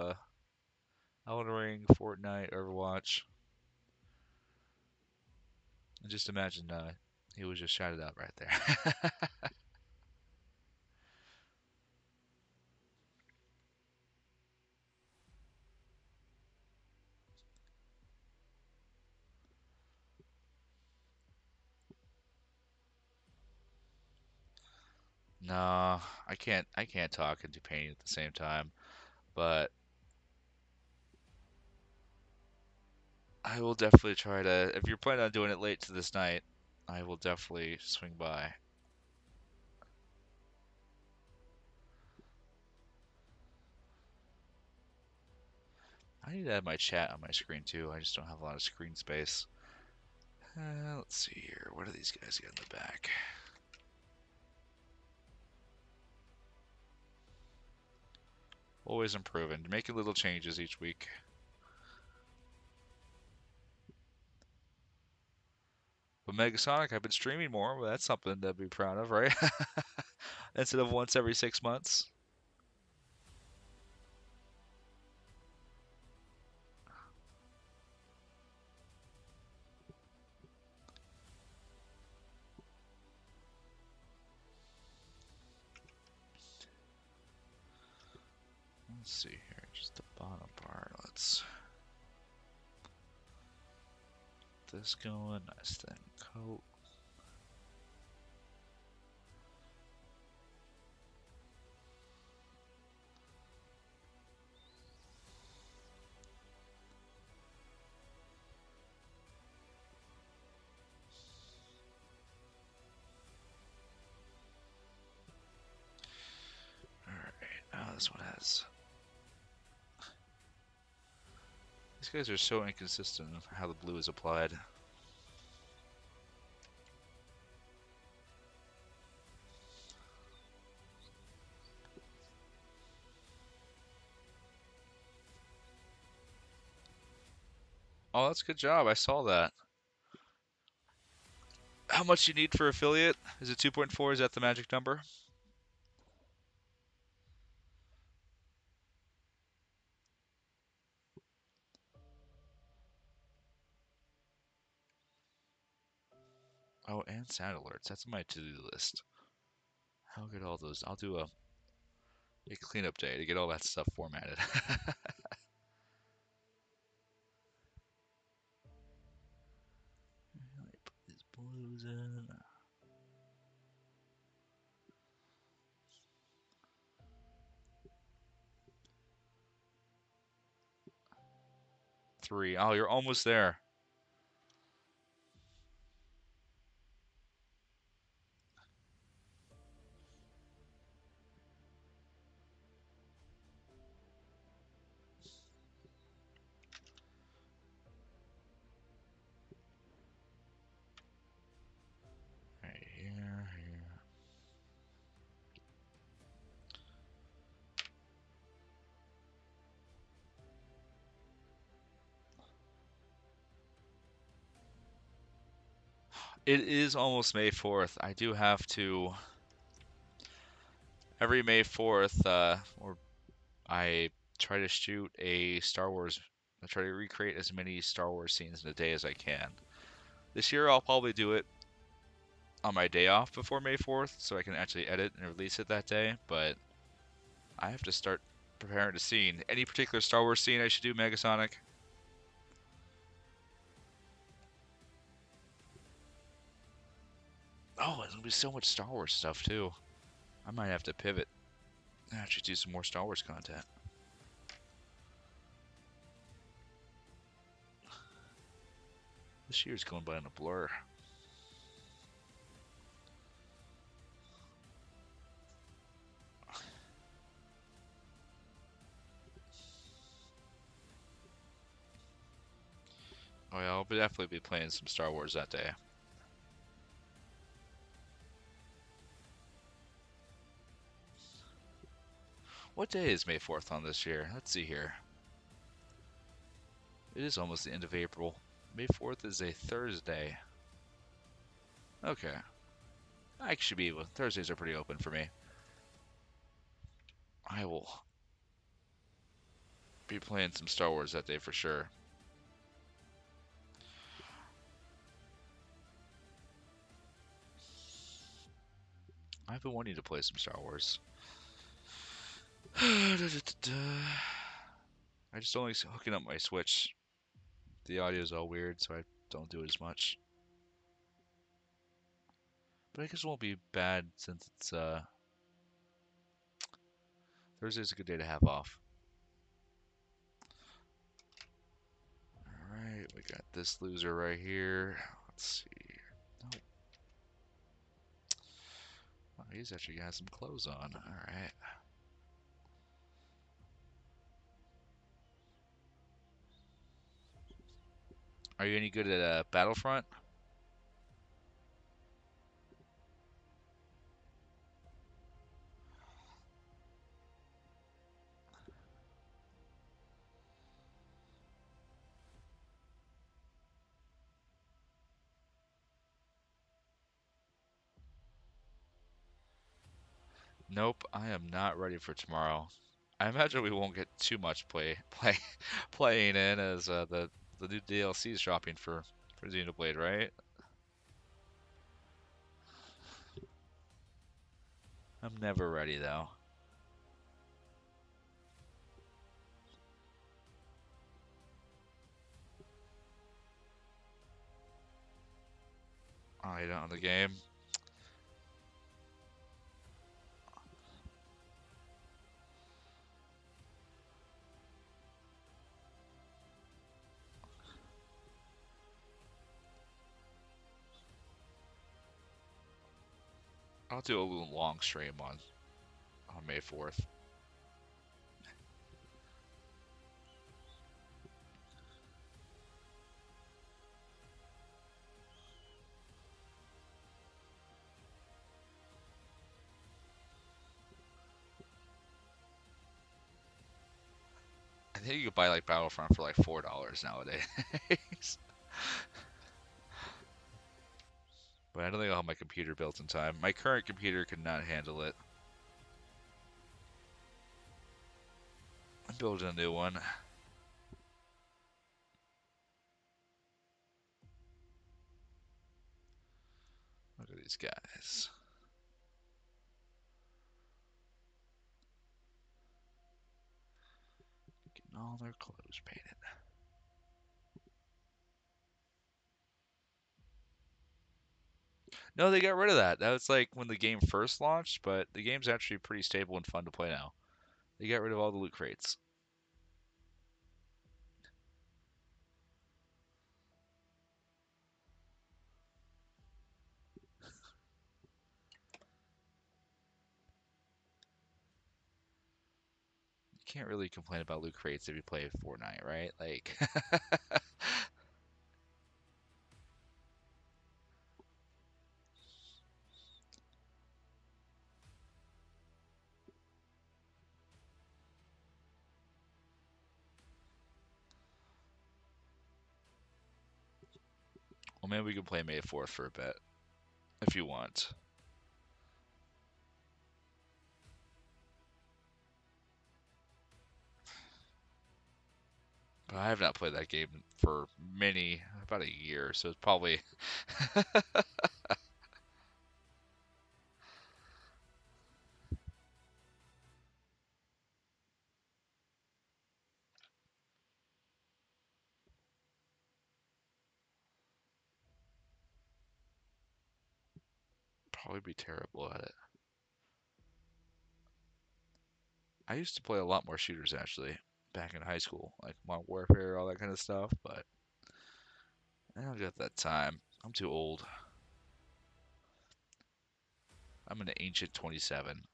S1: Elden Ring, Fortnite, Overwatch. And just imagine he was just shouted out right there. No, I can't talk and do painting at the same time. But I will definitely try to. If you're planning on doing it late to this night, I will definitely swing by. I need to add my chat on my screen too. I just don't have a lot of screen space. Let's see here. What do these guys got in the back? Always improving, making little changes each week. But Megasonic, I've been streaming more. Well, that's something to be proud of, right? Instead of once every 6 months. Let's see here, just the bottom part. Let's get this going. Nice thin coat. Alright, now this one has. These guys are so inconsistent in how the blue is applied. Oh, that's a good job. I saw that. How much you need for affiliate? Is it 2.4? Is that the magic number? Oh, and sound alerts. That's on my to-do list. I'll get all those. I'll do a cleanup day to get all that stuff formatted. Let me put these blues in. 3. Oh, you're almost there. Right here, here. It is almost May 4th. I do have to every May 4th, or I try to shoot a Star Wars. I try to recreate as many Star Wars scenes in a day as I can. This year I'll probably do it on my day off before May 4th, so I can actually edit and release it that day. But I have to start preparing a scene. Any particular Star Wars scene I should do, Megasonic? Oh, there's gonna be so much Star Wars stuff too. I might have to pivot and actually do some more Star Wars content. This year's going by in a blur. Oh yeah, I'll definitely be playing some Star Wars that day. What day is May 4th on this year? Let's see here. It is almost the end of April. May 4th is a Thursday. Okay. I should be able. Thursdays are pretty open for me. I will be playing some Star Wars that day for sure. I've been wanting to play some Star Wars. I just only hooking up my Switch. The audio is all weird, so I don't do it as much. But I guess it won't be bad since it's Thursday's a good day to have off. Alright, we got this loser right here. Let's see. Nope. Oh, he's actually got some clothes on. Alright. Are you any good at Battlefront? Nope, I am not ready for tomorrow. I imagine we won't get too much playing in as the new DLC is dropping for Xenoblade, right? I'm never ready though. Oh, you don't know the game? I'll do a little long stream on May 4th. I think you could buy like Battlefront for like $4 nowadays. But I don't think I'll have my computer built in time. My current computer could not handle it. I'm building a new one. Look at these guys. Getting all their clothes painted. No, they got rid of that. That was like when the game first launched, but the game's actually pretty stable and fun to play now. They got rid of all the loot crates. You can't really complain about loot crates if you play Fortnite, right? Like, well, maybe we can play May 4th for a bit if you want. But I have not played that game for about a year, so it's probably Probably be terrible at it. I used to play a lot more shooters actually back in high school, like Modern Warfare, all that kind of stuff, but I don't got that time. I'm too old. I'm an ancient 27.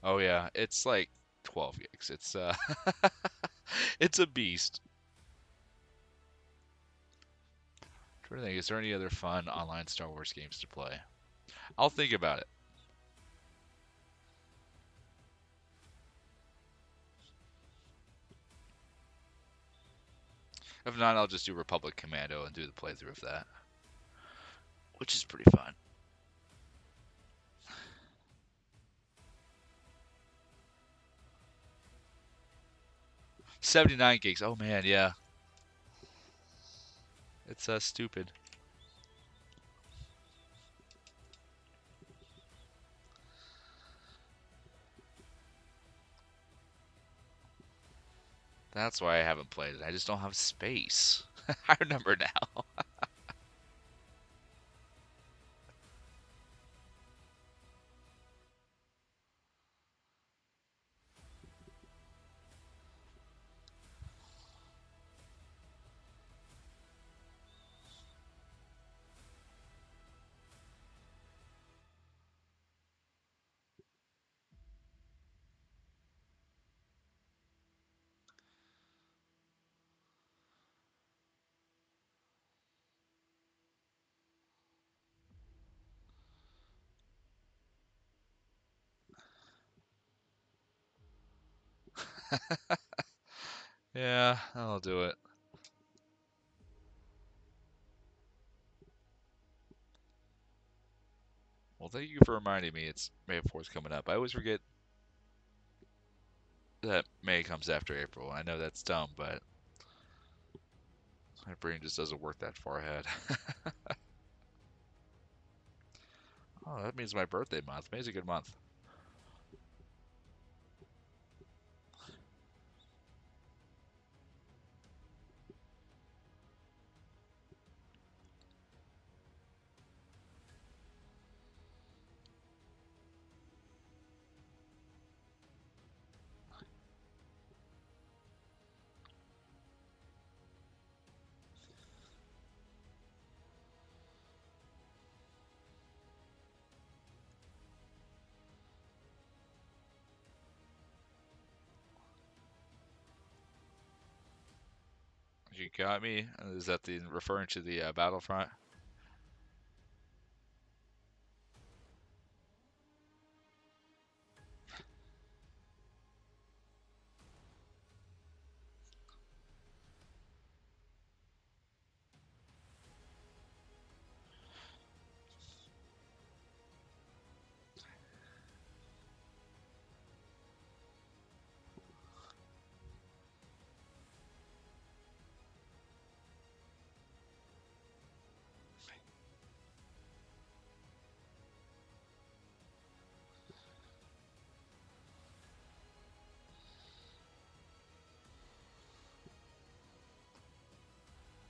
S1: Oh yeah, it's like 12 gigs. It's it's a beast. Trying to think, is there any other fun online Star Wars games to play? I'll think about it. If not, I'll just do Republic Commando and do the playthrough of that, which is pretty fun. 79 gigs. Oh man, yeah. It's stupid. That's why I haven't played it. I just don't have space. I remember now. Yeah, I'll do it. Well, thank you for reminding me. It's May 4th coming up. I always forget that May comes after April. I know that's dumb, but my brain just doesn't work that far ahead. Oh, that means my birthday month. May's a good month. You got me? Is that the referring to the Battlefront?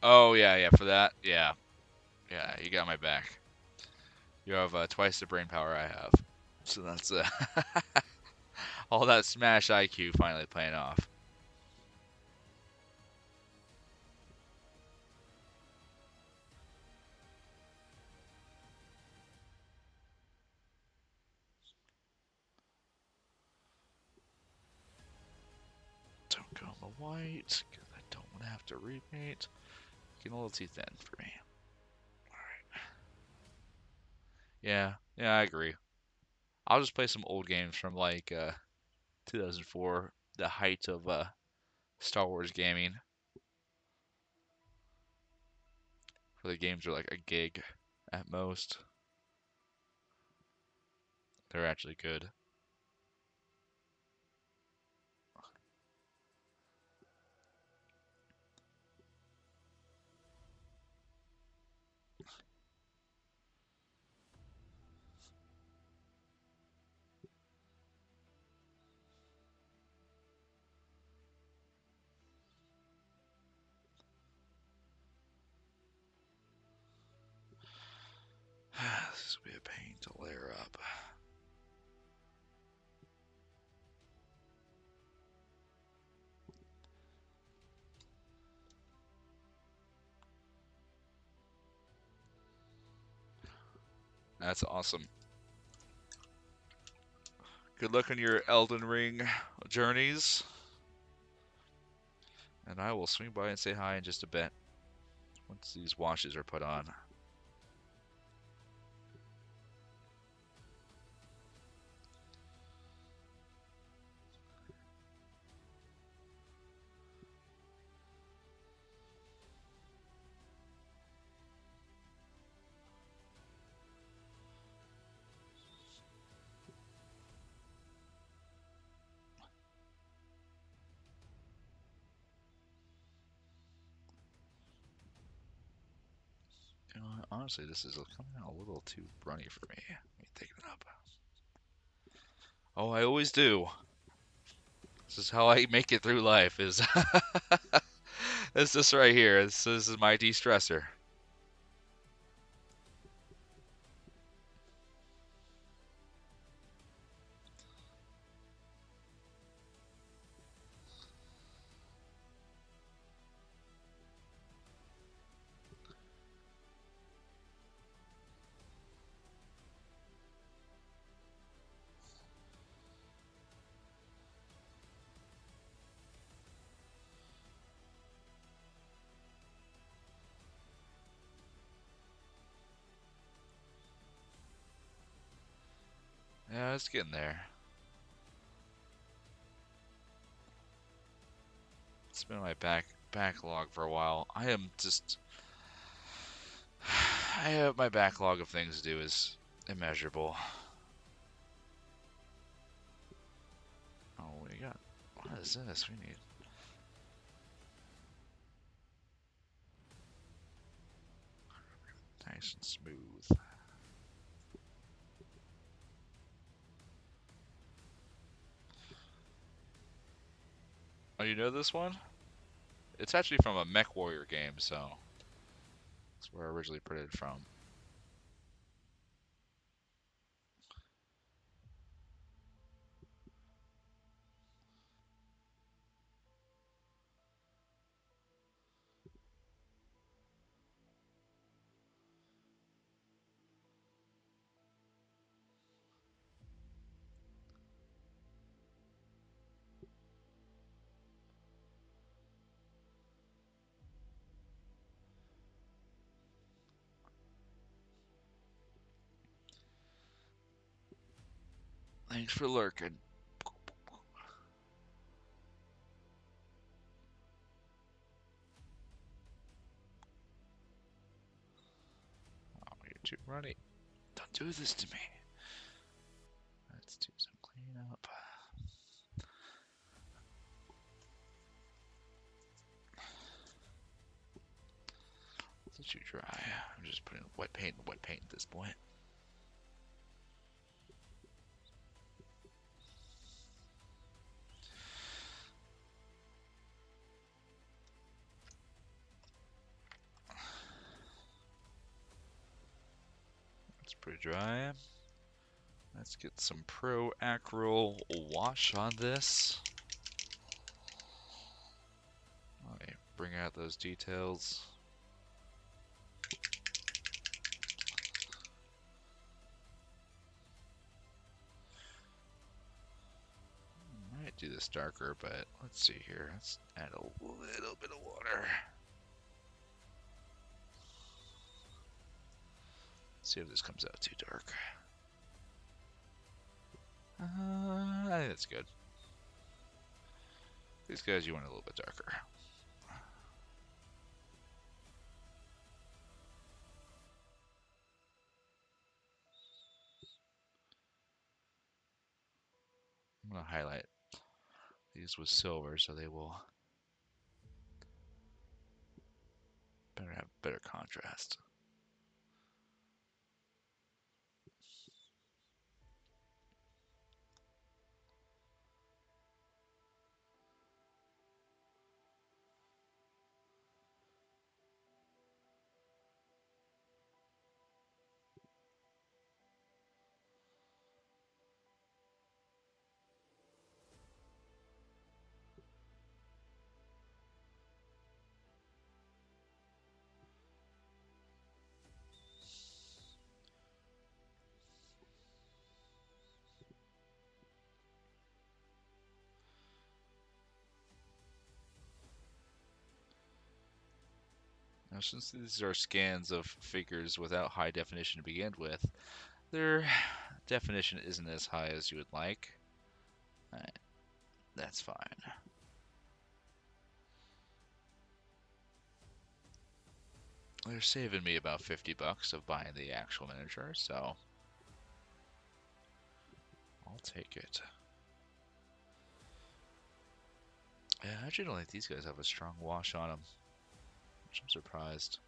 S1: Oh yeah, yeah. For that, yeah, yeah. You got my back. You have twice the brain power I have, so that's all that Smash IQ finally paying off. Don't go on the white, because I don't want to have to repaint. Getting a little too thin for me. Alright. Yeah, yeah, I agree. I'll just play some old games from like 2004, the height of Star Wars gaming, where the games are like a gig at most. They're actually good. be a pain to layer up. That's awesome. Good luck on your Elden Ring journeys. And I will swing by and say hi in just a bit once these washes are put on. You know, honestly, this is coming out a little too runny for me. Let me take it up. Oh, I always do. This is how I make it through life. Is it's this right here. This is my de-stressor. Yeah, it's getting there. It's been my backlog for a while. I am just I have my backlog of things to do is immeasurable. Oh, we got what is this? We need nice and smooth. Oh, you know this one? It's actually from a Mech Warrior game, so that's where I originally put it from. Thanks for lurking. Oh, you're too runny. Don't do this to me. Let's do some cleanup. Let you dry. I'm just putting wet paint at this point. It's pretty dry. Let's get some Pro Acryl wash on this. Alright, bring out those details. Might do this darker, but let's see here. Let's add a little bit of water. See if this comes out too dark. I think that's good. These guys you want a little bit darker. I'm going to highlight these with silver so they will better have better contrast. Now, since these are scans of figures without high definition to begin with, their definition isn't as high as you would like. Alright, that's fine. They're saving me about $50 of buying the actual miniature, so I'll take it. Yeah, I actually don't think these guys have a strong wash on them, which I'm surprised.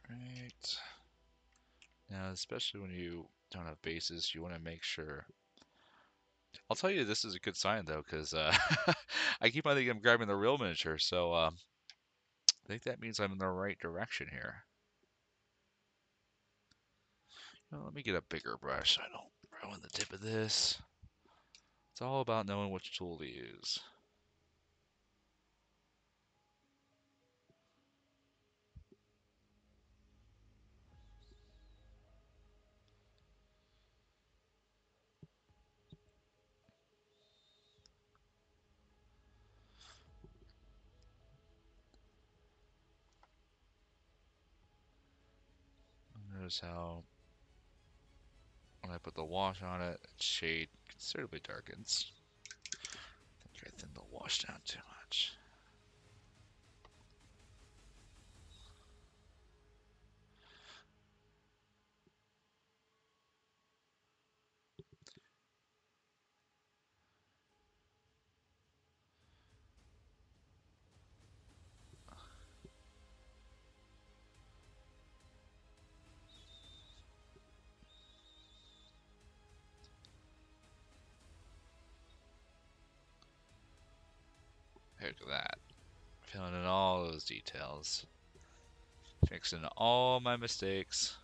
S1: Right. Now, especially when you don't have bases, you want to make sure. I'll tell you, this is a good sign though, because I keep on thinking I'm grabbing the real miniature, so I think that means I'm in the right direction here. Let me get a bigger brush so I don't ruin the tip of this. It's all about knowing which tool to use. Notice how when I put the wash on it, its shade considerably darkens. I think I thinned the wash down too much. Look at that. Filling in all those details. Fixing all my mistakes.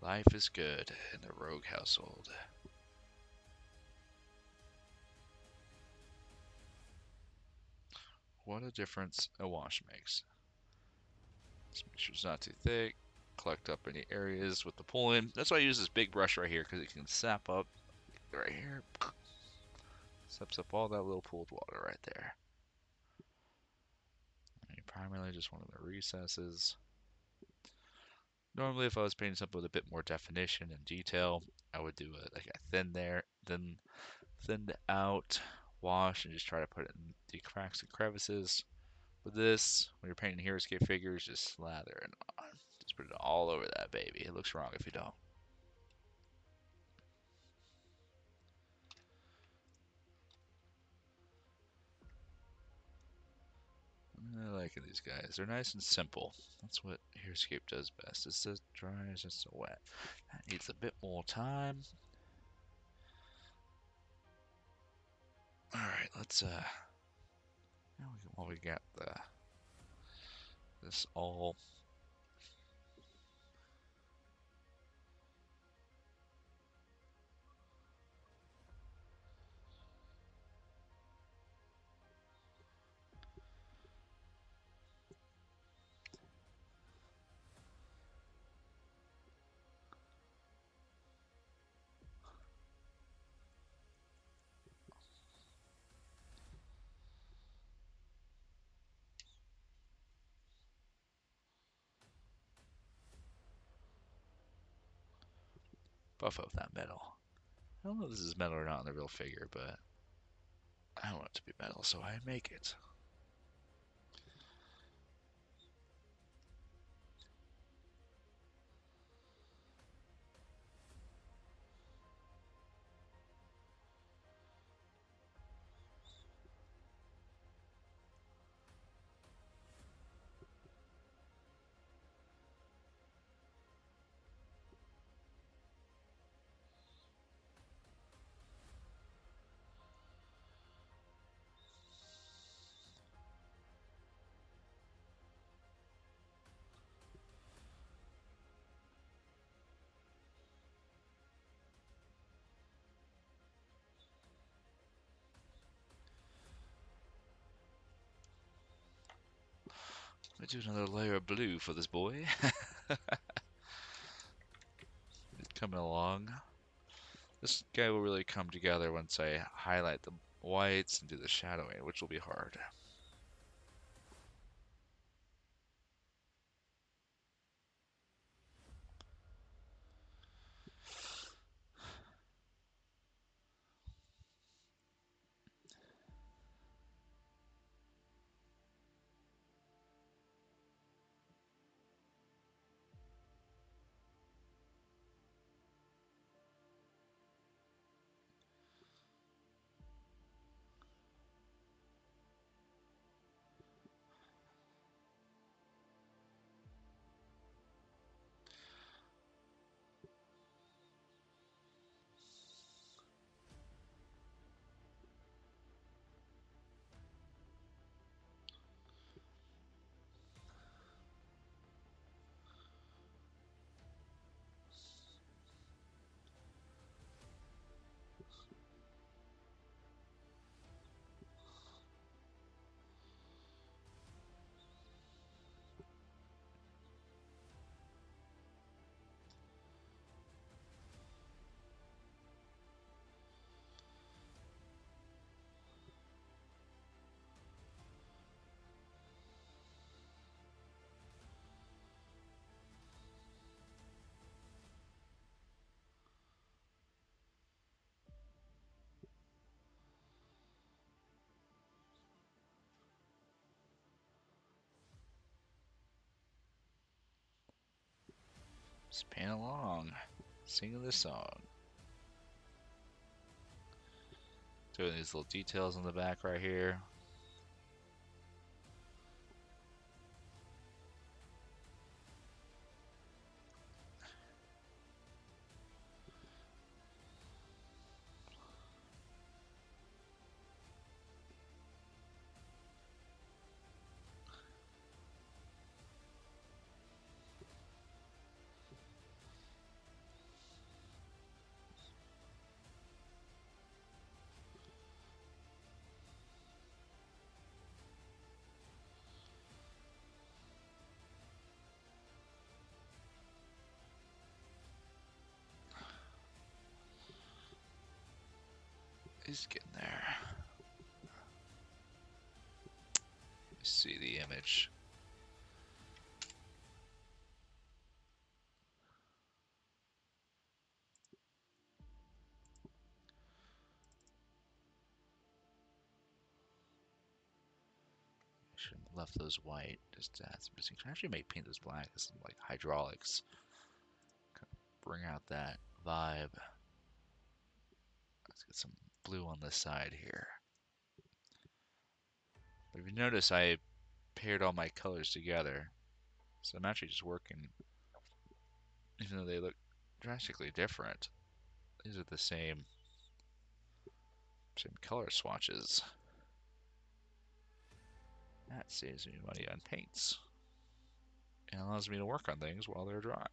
S1: Life is good in the rogue household. What a difference a wash makes. Just make sure it's not too thick. Collect up any areas with the pulling. That's why I use this big brush right here, because it can sap up right here. Saps up all that little pooled water right there. And you primarily just want the recesses. Normally, if I was painting something with a bit more definition and detail, I would do like a thinned out wash and just try to put it in the cracks and crevices. With this, when you're painting HeroScape figures, just slather it on. Just put it all over that baby. It looks wrong if you don't. I like these guys. They're nice and simple. That's what HeroScape does best. It's as dry as it's so wet. That needs a bit more time. All right, let's while we got this all buff up that metal. I don't know if this is metal or not in the real figure, but I want it to be metal, so I make it. do another layer of blue for this boy. It's coming along. This guy will really come together once I highlight the whites and do the shadowing, which will be hard. Just pan along, singing this song. Doing these little details on the back right here. He's getting there. See the image. Should have left those white just to add some distinction. Can I actually make paint those black as some like hydraulics. Kind of bring out that vibe. Let's get some blue on this side here. But if you notice, I paired all my colors together. So I'm actually just working, even though they look drastically different. These are the same color swatches. That saves me money on paints. And allows me to work on things while they're drying.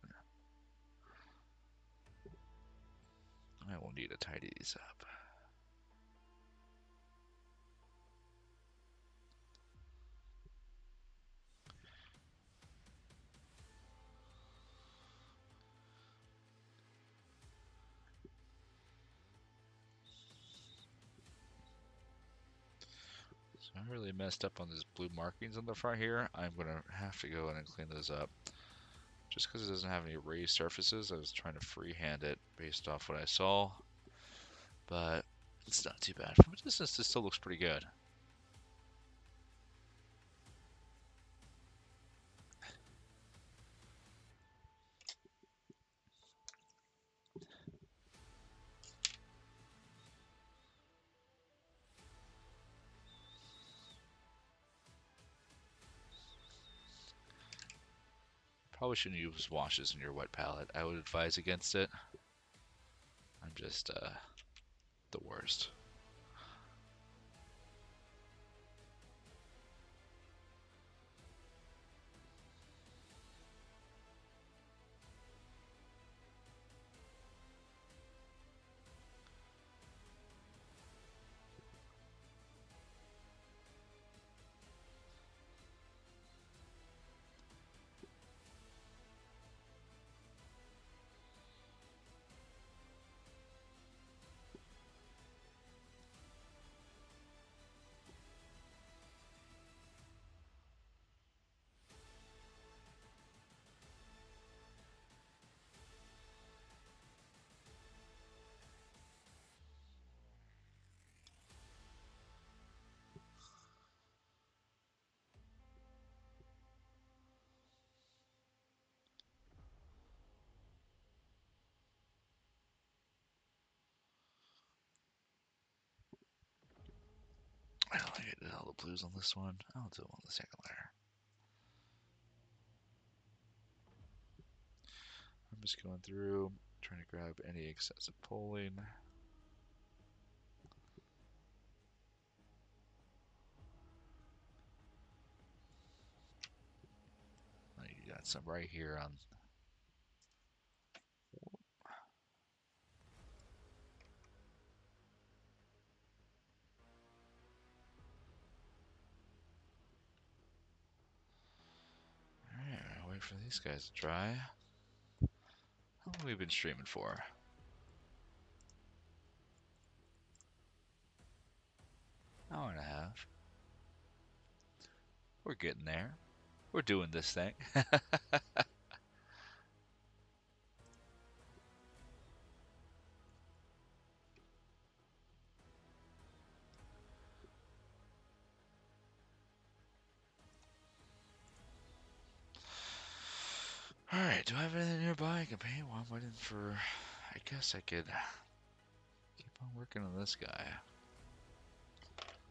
S1: I will need to tidy these up. So I really messed up on these blue markings on the front here. I'm going to have to go in and clean those up. Just because it doesn't have any raised surfaces, I was trying to freehand it based off what I saw. But it's not too bad. From a distance, this still looks pretty good. Probably shouldn't use washes in your wet palette. I would advise against it. I'm just the worst. Look at all the blues on this one. I'll do them on the second layer. I'm just going through, trying to grab any excessive pulling. You got some right here on. Alright, wait for these guys to dry. How long have we been streaming for? Hour and a half. We're getting there. We're doing this thing. Alright, do I have anything nearby I can paint while I'm waiting for... I guess I could keep on working on this guy.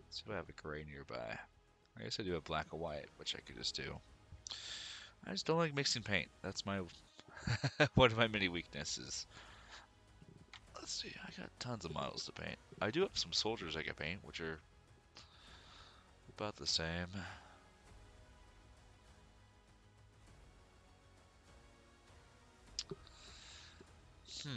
S1: See if I have a gray nearby. I guess I do have black and white, which I could just do. I just don't like mixing paint. That's my one of my many weaknesses. Let's see, I got tons of models to paint. I do have some soldiers I can paint, which are about the same. You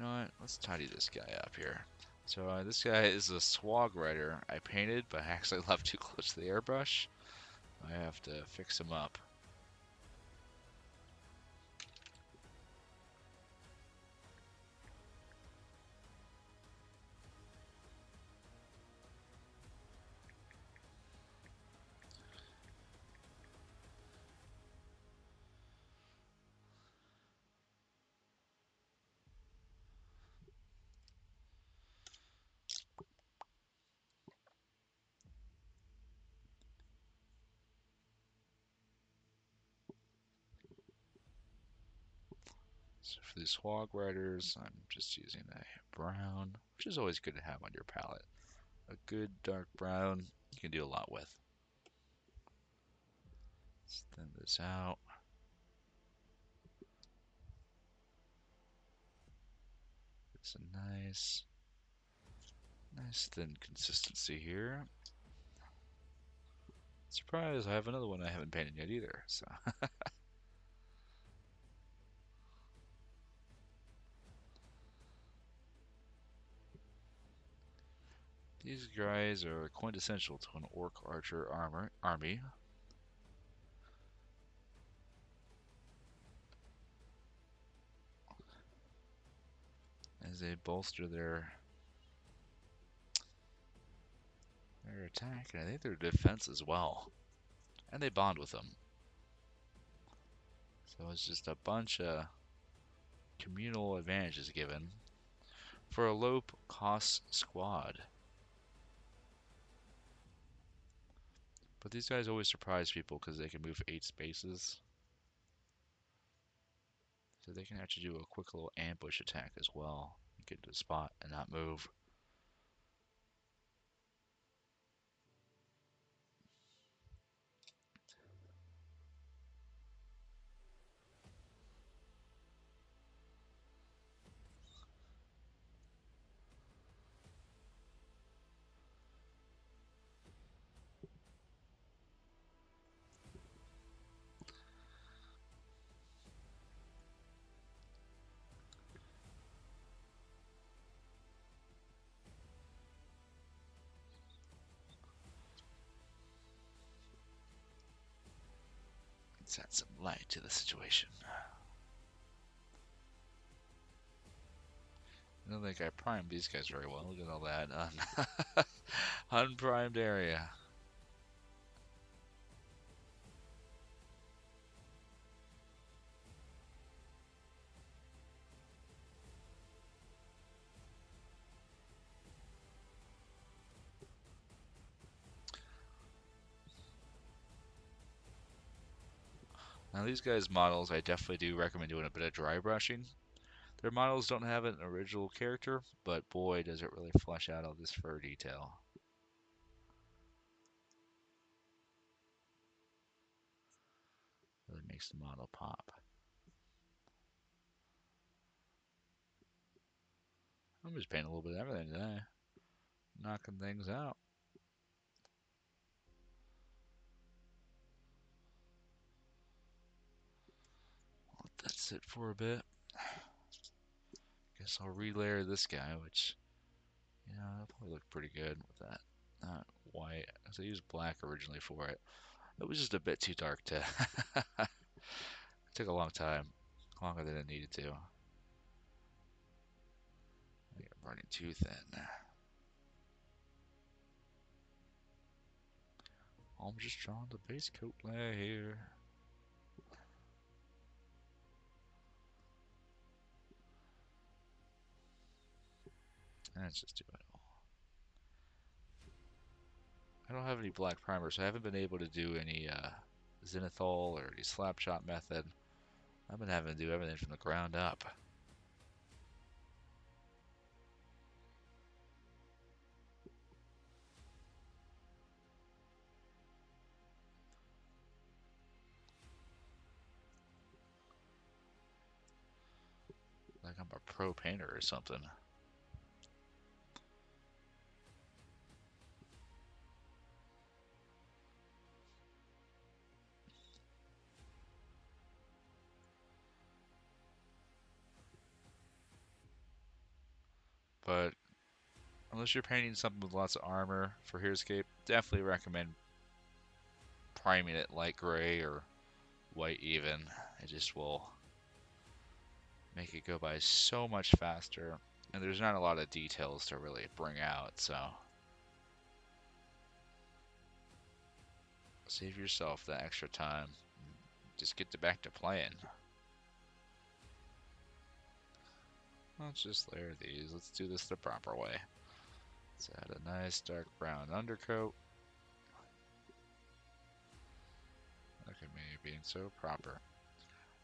S1: know what? Let's tidy this guy up here. So this guy is a swag rider I painted, but I actually left too close to the airbrush. I have to fix him up. So for these swag riders, I'm just using a brown, which is always good to have on your palette. A good dark brown you can do a lot with. Let's thin this out. It's a nice thin consistency here. Surprise, I have another one I haven't painted yet either. So these guys are quintessential to an orc archer army. As they bolster their attack, and I think their defense as well. And they bond with them. So it's just a bunch of communal advantages given for a low cost squad. But these guys always surprise people because they can move 8 spaces. So they can actually do a quick little ambush attack as well. Get to the spot and not move. Let's add some light to the situation. I don't think I primed these guys very well. Look at all that unprimed area. Now these guys' models, I definitely do recommend doing a bit of dry brushing. Their models don't have an original character, but boy, does it really flesh out all this fur detail. Really makes the model pop. I'm just painting a little bit of everything today. Knocking things out. Let that sit for a bit. Guess I'll relayer this guy, which, you know, that'll probably look pretty good with that. Not white, because I used black originally for it. It was just a bit too dark to. It took a long time, longer than it needed to. I think I'm running too thin. I'm just drawing the base coat layer here. And let's just do it all. I don't have any black primer, so I haven't been able to do any zenithal or any slap shot method. I've been having to do everything from the ground up. Like I'm a pro painter or something. But unless you're painting something with lots of armor for Herescape, definitely recommend priming it light gray or white even. It just will make it go by so much faster. And there's not a lot of details to really bring out, so save yourself that extra time. Just get back to playing. Let's just layer these. Let's do this the proper way. Let's add a nice dark brown undercoat. Look at me being so proper.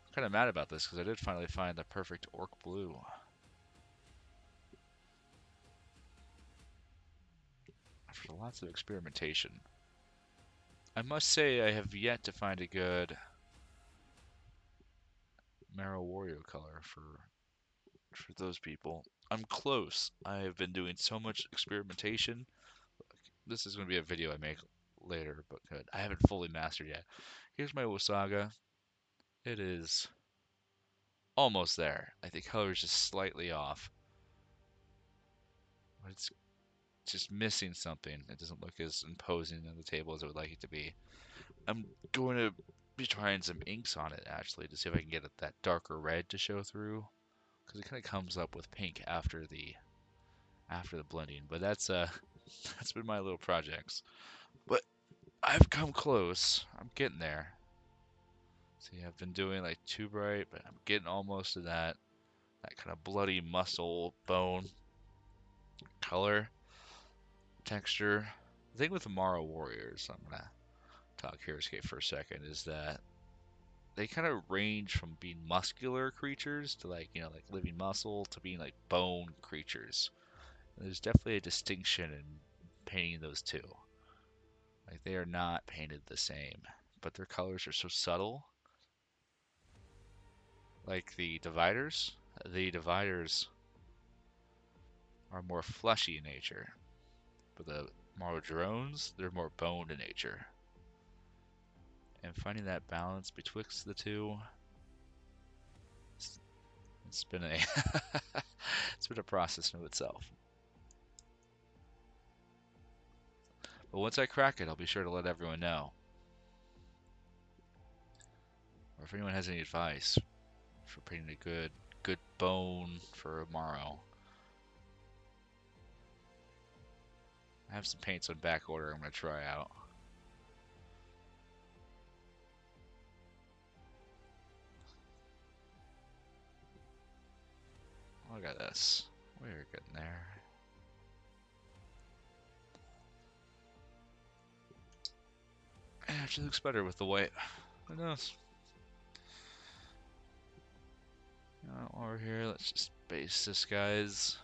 S1: I'm kind of mad about this because I did finally find the perfect orc blue. After lots of experimentation. I must say I have yet to find a good Marrow Warrior color for those people. I'm close. I have been doing so much experimentation. This is going to be a video I make later, but good. I haven't fully mastered yet. Here's my Wasaga. It is almost there. I think color is just slightly off. But it's just missing something. It doesn't look as imposing on the table as I would like it to be. I'm going to be trying some inks on it actually to see if I can get that darker red to show through, because it kind of comes up with pink after the blending. But that's that's been my little projects. But I've come close. I'm getting there. See, I've been doing like too bright, but I'm getting almost to that kind of bloody muscle bone color texture. The thing with the Mara Warriors, I'm gonna talk Heroescape for a second, is that they kind of range from being muscular creatures to like living muscle to being like bone creatures. And there's definitely a distinction in painting those two. Like they are not painted the same, but their colors are so subtle. Like the dividers are more fleshy in nature, but the Marodrones, they're more boned in nature. And finding that balance betwixt the two, it's been a it's been a process in itself. But once I crack it, I'll be sure to let everyone know. Or if anyone has any advice for painting a good bone for a Morrow. I have some paints on back order I'm going to try out. Look at this. We're getting there. It actually looks better with the white. Who knows? Over here, let's just base this, guys.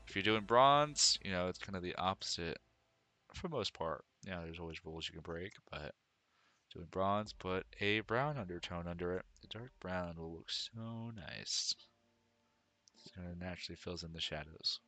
S1: If you're doing bronze, you know, it's kind of the opposite for the most part. You know, there's always rules you can break, but doing bronze, put a brown undertone under it. The dark brown will look so nice. It kind of naturally fills in the shadows.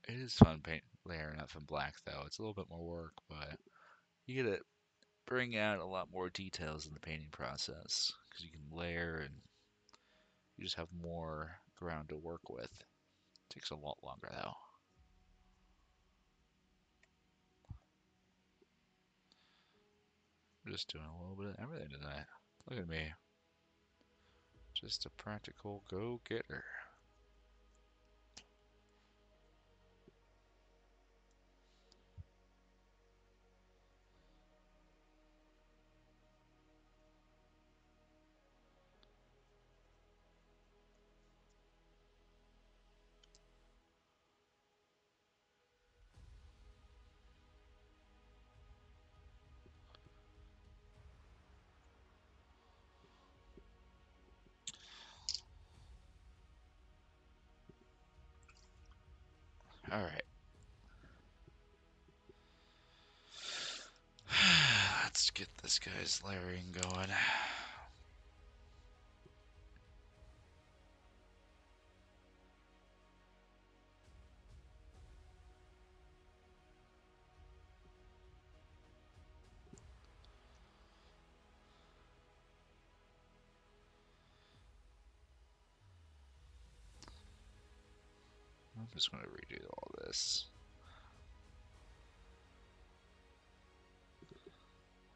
S1: It is fun layering up in black, though. It's a little bit more work, but you get to bring out a lot more details in the painting process because you can layer and you just have more ground to work with. Takes a lot longer, though. I'm just doing a little bit of everything tonight. Look at me. Just a practical go-getter. Alright. Let's get this guy's layering going. I'm just going to redo all this.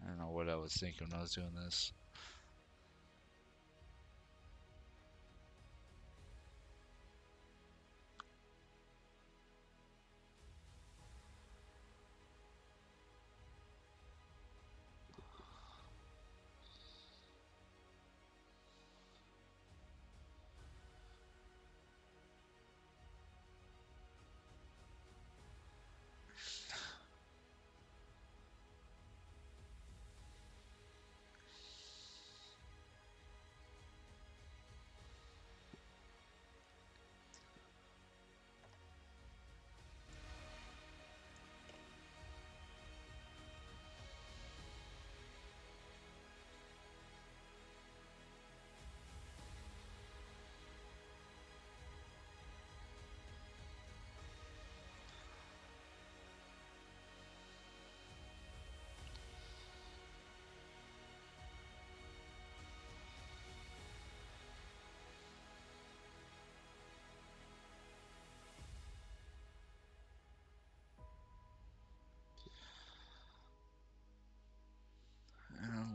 S1: I don't know what I was thinking when I was doing this.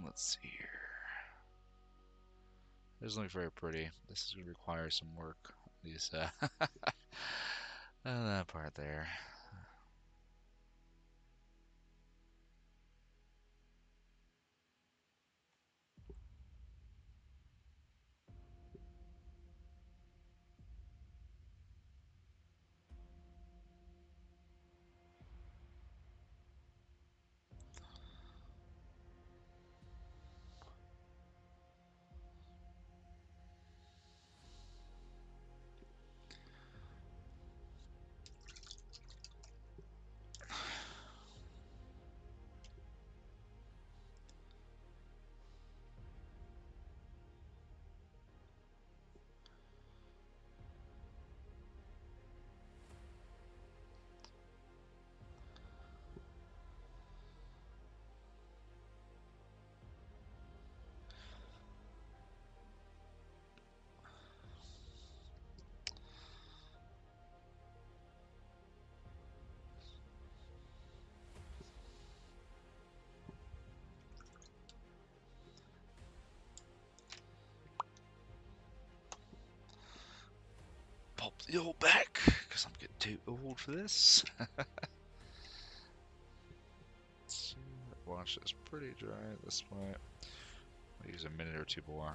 S1: Let's see here. It doesn't look very pretty. This is going to require some work. These, that part there. Pulp the old back, because I'm getting too old for this. Let's see. Wash this pretty dry at this point. I'll use a minute or two more.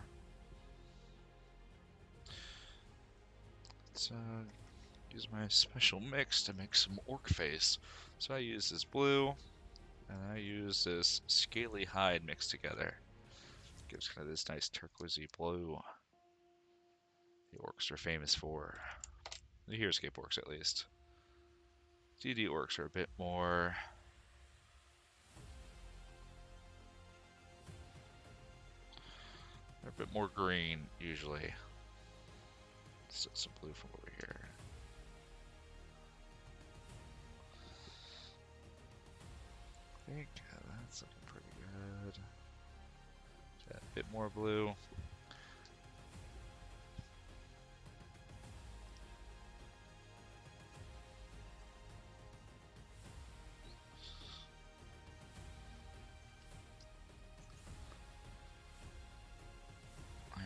S1: Let's use my special mix to make some orc face. So I use this blue, and I use this scaly hide mixed together. Gives kind of this nice turquoisey blue the orcs are famous for. The Heroescape orcs, at least. DD orcs are a bit more... They're a bit more green, usually. Still some blue from over here. I think that's looking pretty good. A bit more blue.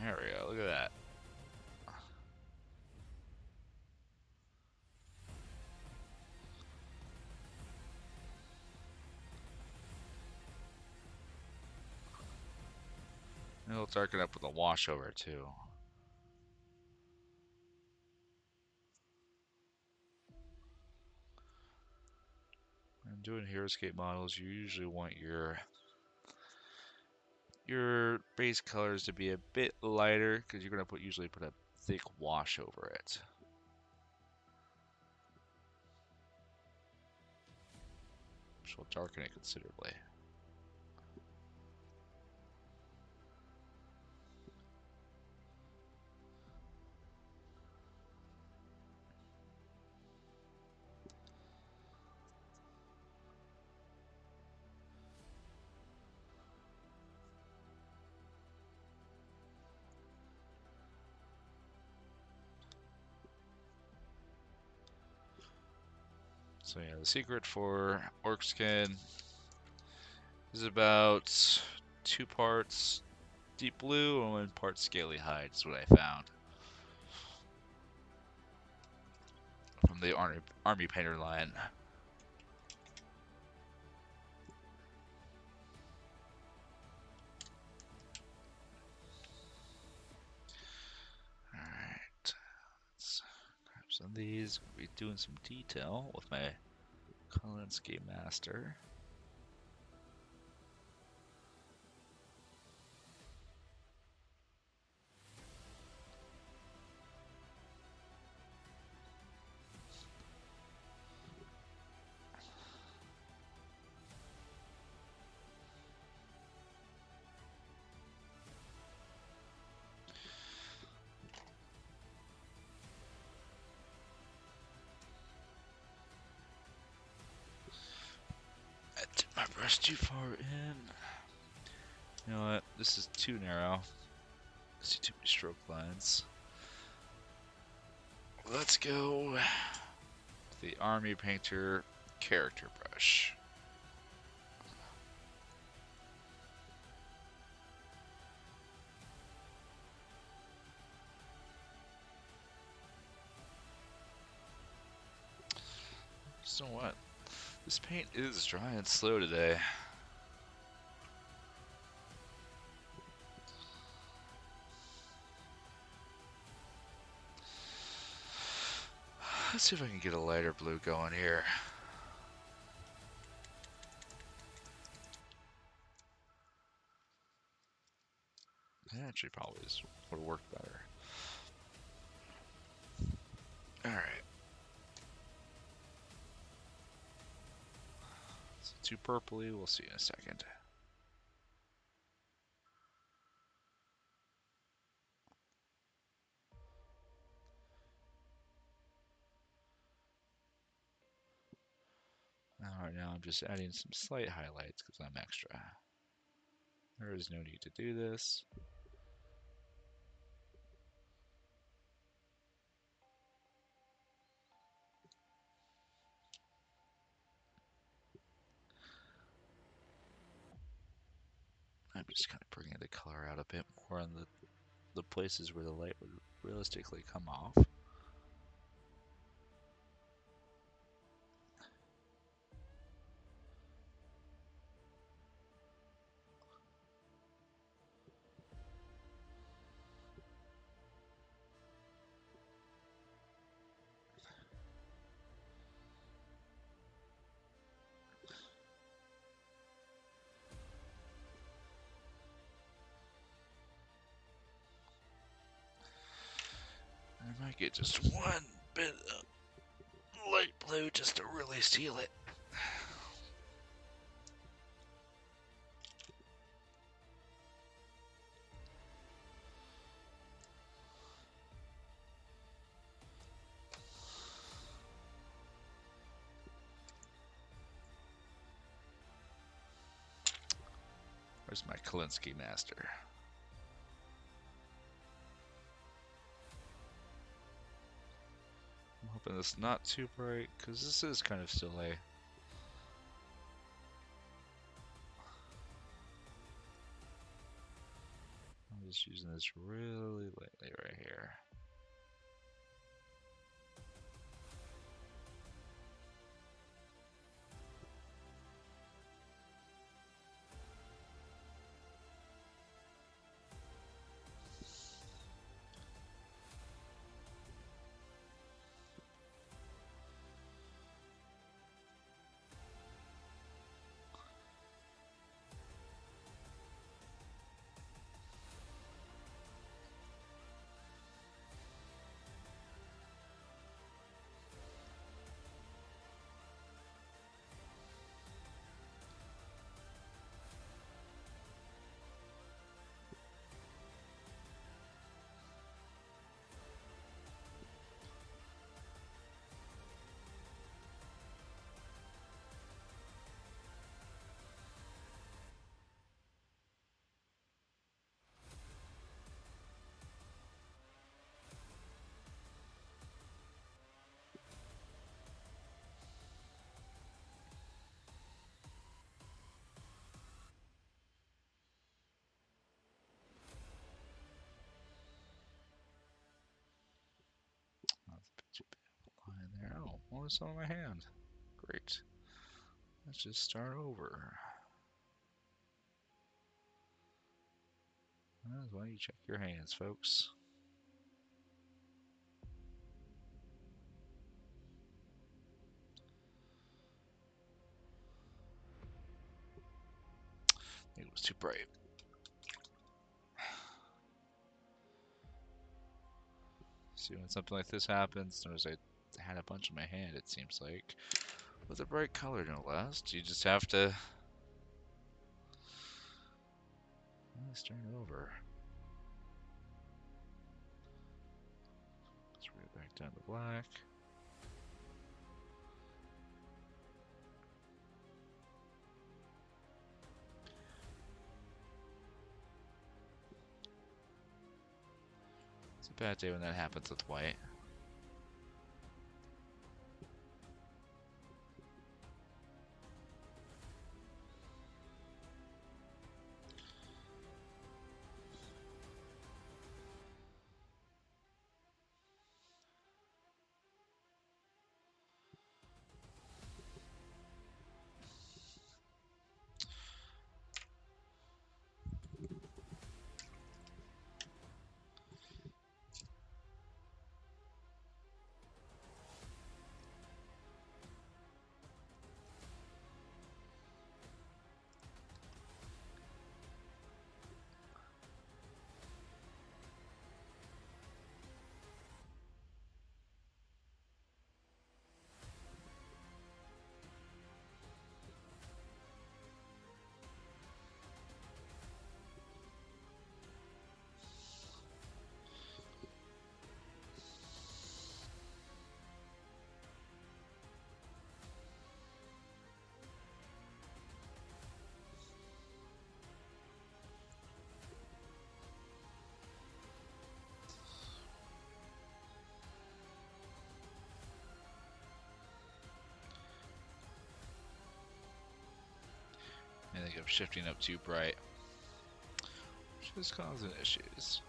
S1: There we go, look at that. It'll darken up with a washover too. When doing Heroescape models, you usually want your base colors to be a bit lighter because you're gonna usually put a thick wash over it. Which will darken it considerably. So yeah, the secret for orc skin is about 2 parts deep blue and 1 part scaly hide is what I found. From the army painter line. Alright, let's grab some of these. We'll be doing some detail with my Landscape Master. I did my brush too far in. You know what? This is too narrow. I see too many stroke lines. Let's go with the Army Painter character brush. So what? This paint is dry and slow today. Let's see if I can get a lighter blue going here. That actually probably would have worked better. Alright. So too purpley, we'll see in a second. Alright, now I'm just adding some slight highlights because I'm extra. There is no need to do this. I'm just kind of bringing the color out a bit more on the places where the light would realistically come off. Might get just one bit of light blue just to really seal it. Where's my Kalinsky master? I'm hoping it's not too bright, because this is kind of still a... I'm just using this really lightly right here. That's a bit too big of a line there. Oh, well, it's on my hand. Great. Let's just start over. That's why you check your hands, folks. It was too bright. See, when something like this happens, notice I had a bunch in my hand, it seems like. With a bright color, no less. You just have to... start over. Let's bring it back down to black. It's a bad day when that happens with white. I think I'm shifting up too bright, which is causing issues.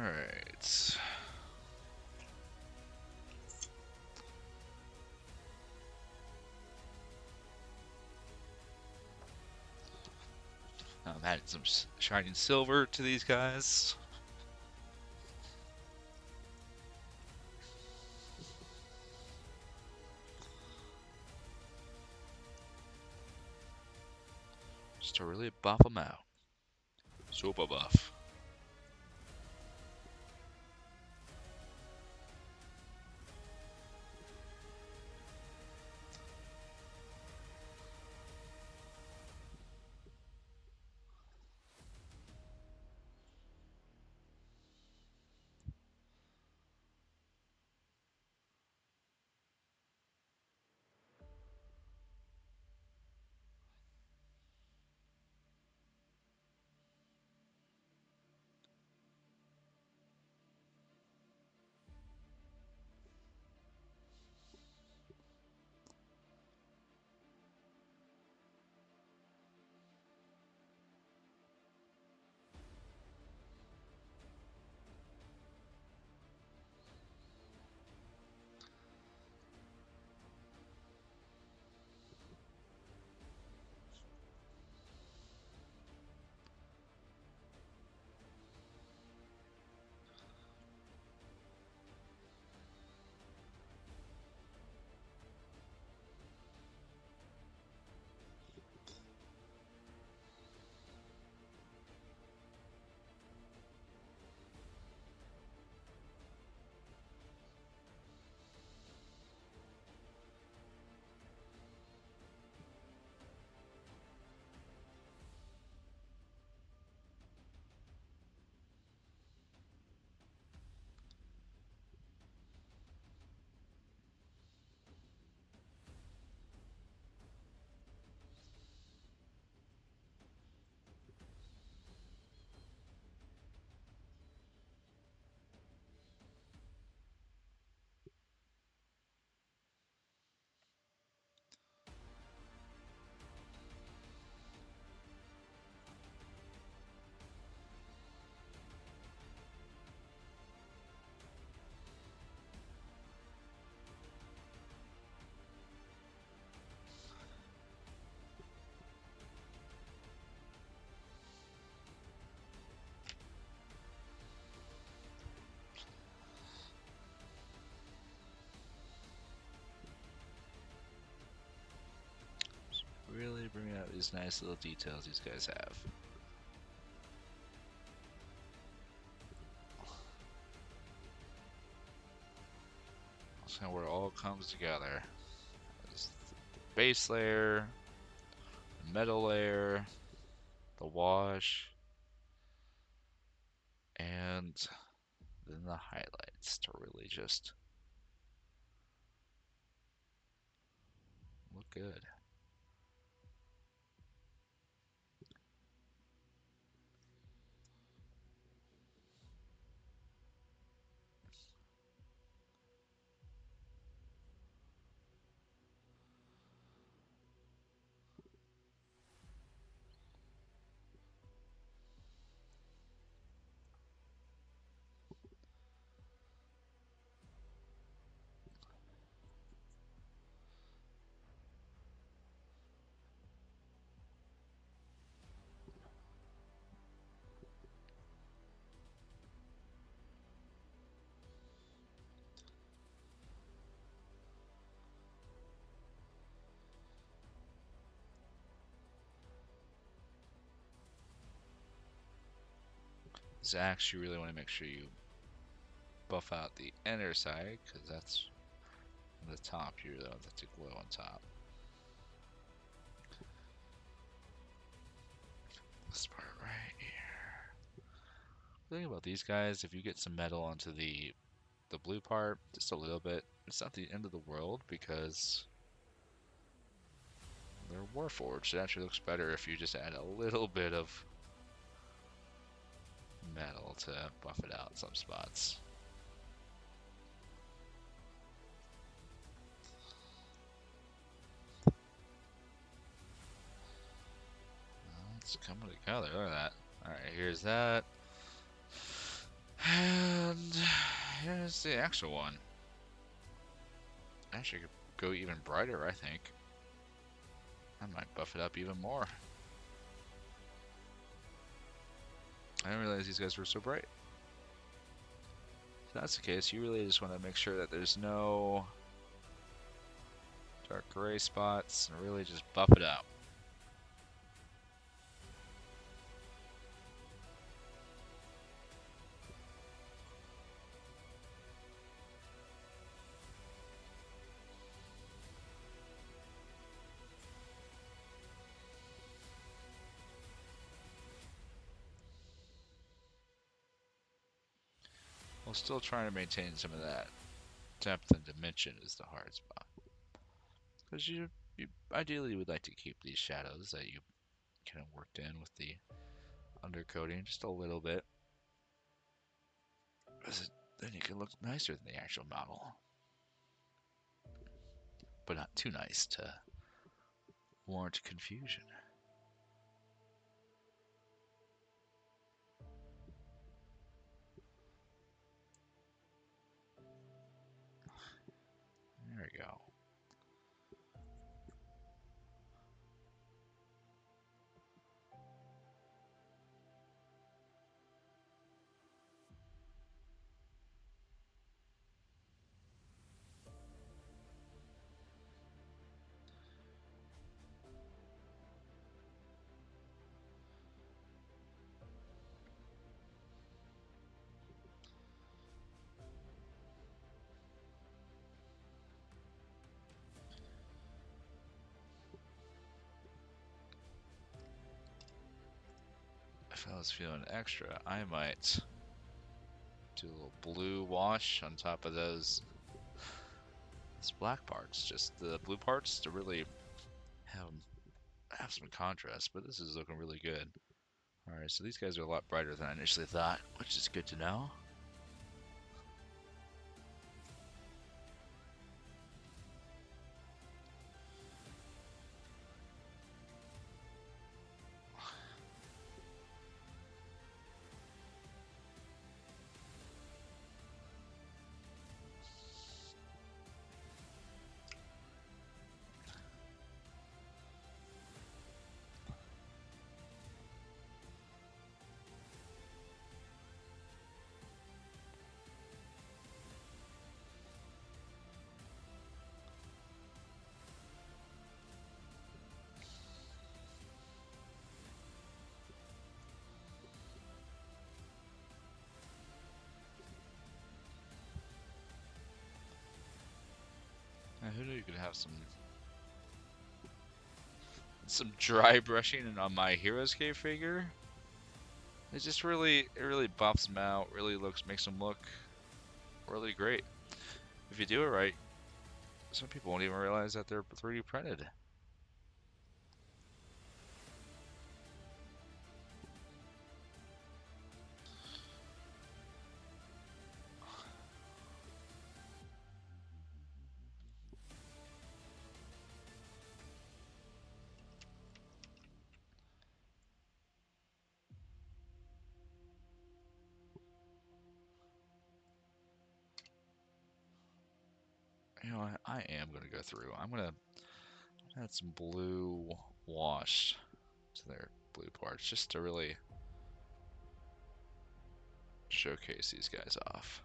S1: Alright. I'm adding some shining silver to these guys. Just to really buff them out. Super buff. Really bringing out these nice little details these guys have. That's kind of where it all comes together. There's the base layer, the metal layer, the wash, and then the highlights to really just look good. Zax, you really want to make sure you buff out the inner side, because that's the top. You really want that to glow on top. This part right here. The thing about these guys, if you get some metal onto the blue part, just a little bit, it's not the end of the world because they're Warforged. It actually looks better if you just add a little bit of metal to buff it out in some spots. Well, it's coming together, look at that. Alright, here's that. And here's the actual one. Actually, could go even brighter, I think. I might buff it up even more. I didn't realize these guys were so bright. If that's the case, you really just want to make sure that there's no dark gray spots and really just buff it out. While still trying to maintain some of that depth and dimension is the hard spot. Because you ideally would like to keep these shadows that you kind of worked in with the undercoating just a little bit. Because then you can look nicer than the actual model. But not too nice to warrant confusion. There we go. If I was feeling extra, I might do a little blue wash on top of those black parts. Just the blue parts to really have some contrast. But this is looking really good. All right, so these guys are a lot brighter than I initially thought, which is good to know. Now, who knew you could have some dry brushing on my Heroes Cave figure? It just really buffs them out. Really makes them look really great. If you do it right, some people won't even realize that they're 3D printed. You know, I am gonna go through. I'm gonna add some blue wash to their blue parts just to really showcase these guys off.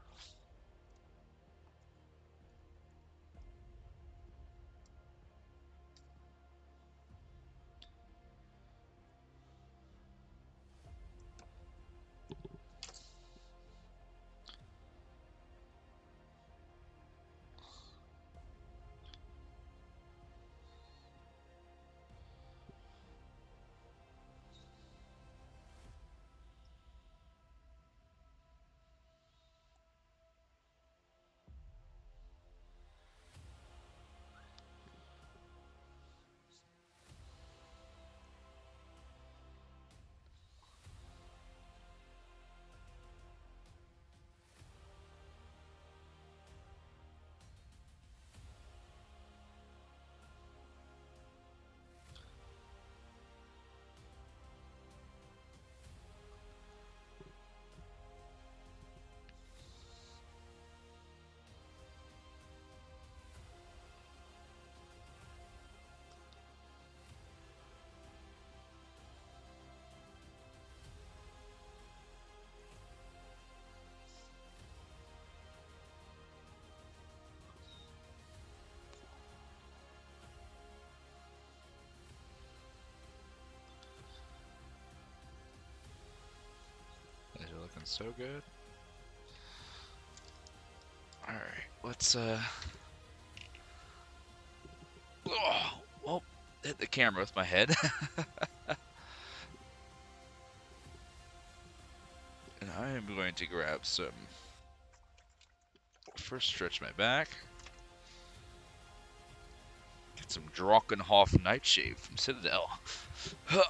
S1: Sounds so good. Alright, let's oh, well, hit the camera with my head. And I am going to grab some. First, stretch my back. Get some Drachenhof Nightshade from Citadel. And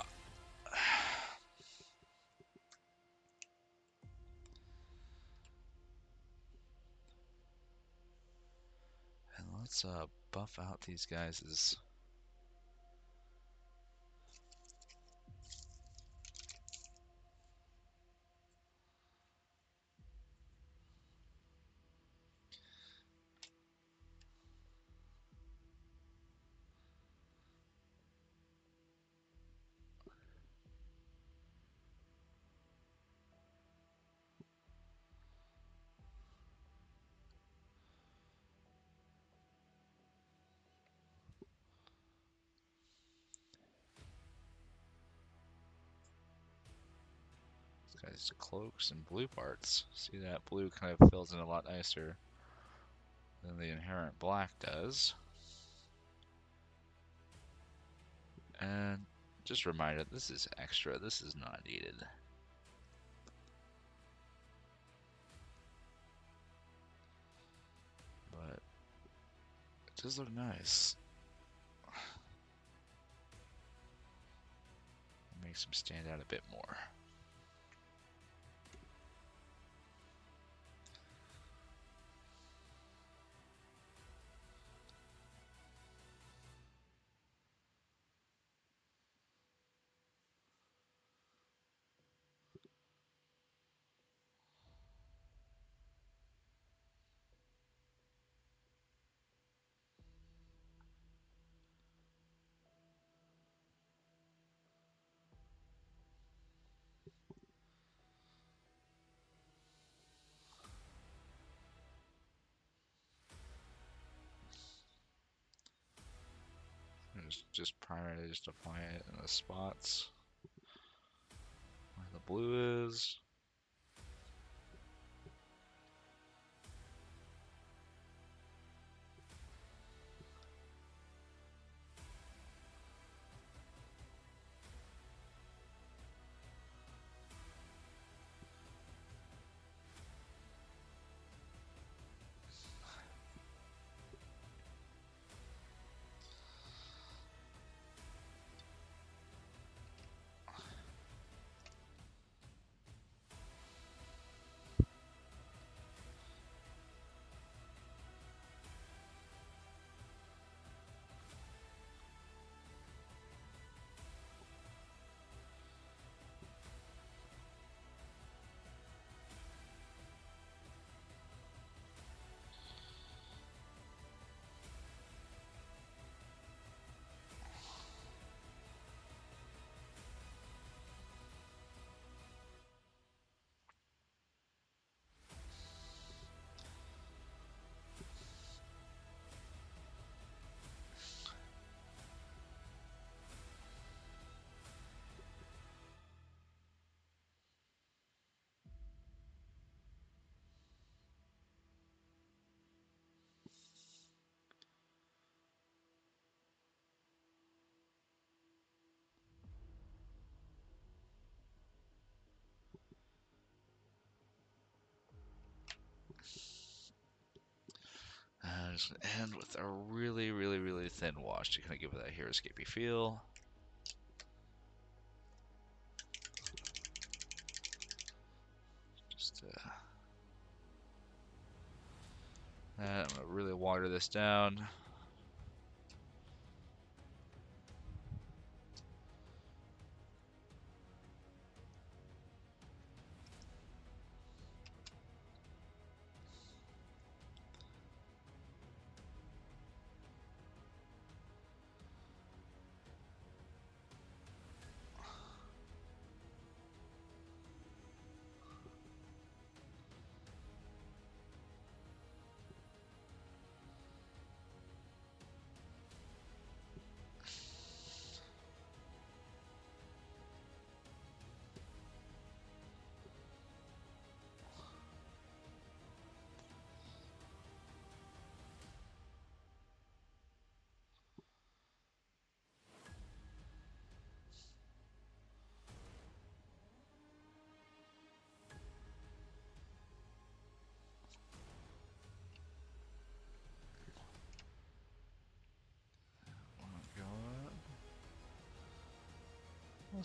S1: let's buff out these guys'. Guys, cloaks and blue parts. See, that blue kind of fills in a lot nicer than the inherent black does. And just a reminder, this is extra. This is not needed. But it does look nice. It makes them stand out a bit more. Just primarily just apply it in the spots where the blue is. And just gonna end with a really, really, really thin wash to kind of give it that hero-escapey feel. Just I'm gonna really water this down.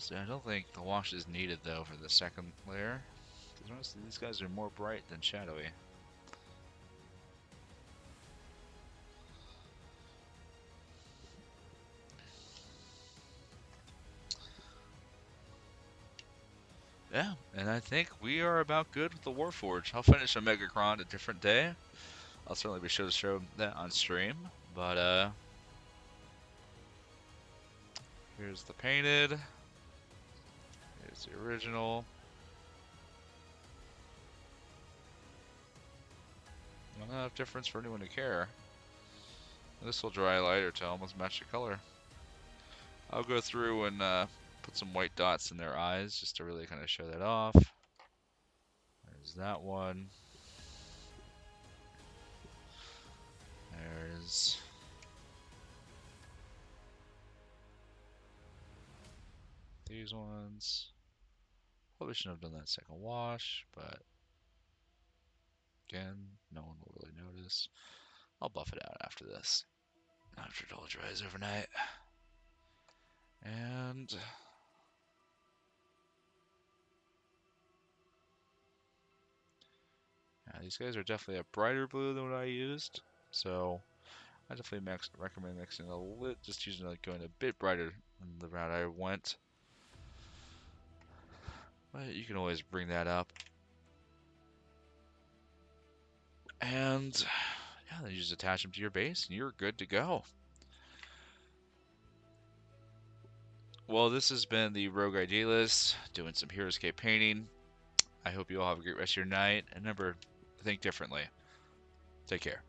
S1: Honestly, I don't think the wash is needed though for the second layer. Because honestly, these guys are more bright than shadowy. Yeah, and I think we are about good with the Warforged. I'll finish a Megacron a different day. I'll certainly be sure to show that on stream. But here's the painted. Here's the original. Not enough difference for anyone to care. This will dry lighter to almost match the color. I'll go through and put some white dots in their eyes just to really kind of show that off. There's that one. There's these ones. Probably shouldn't have done that second wash, but again, no one will really notice. I'll buff it out after this, after it all dries overnight. And yeah, these guys are definitely a brighter blue than what I used, so I definitely recommend mixing a little, just using like going a bit brighter than the route I went. But you can always bring that up. And yeah, then you just attach them to your base and you're good to go. Well, this has been the Rogue Idealist doing some Heroescape painting. I hope you all have a great rest of your night. And remember, think differently. Take care.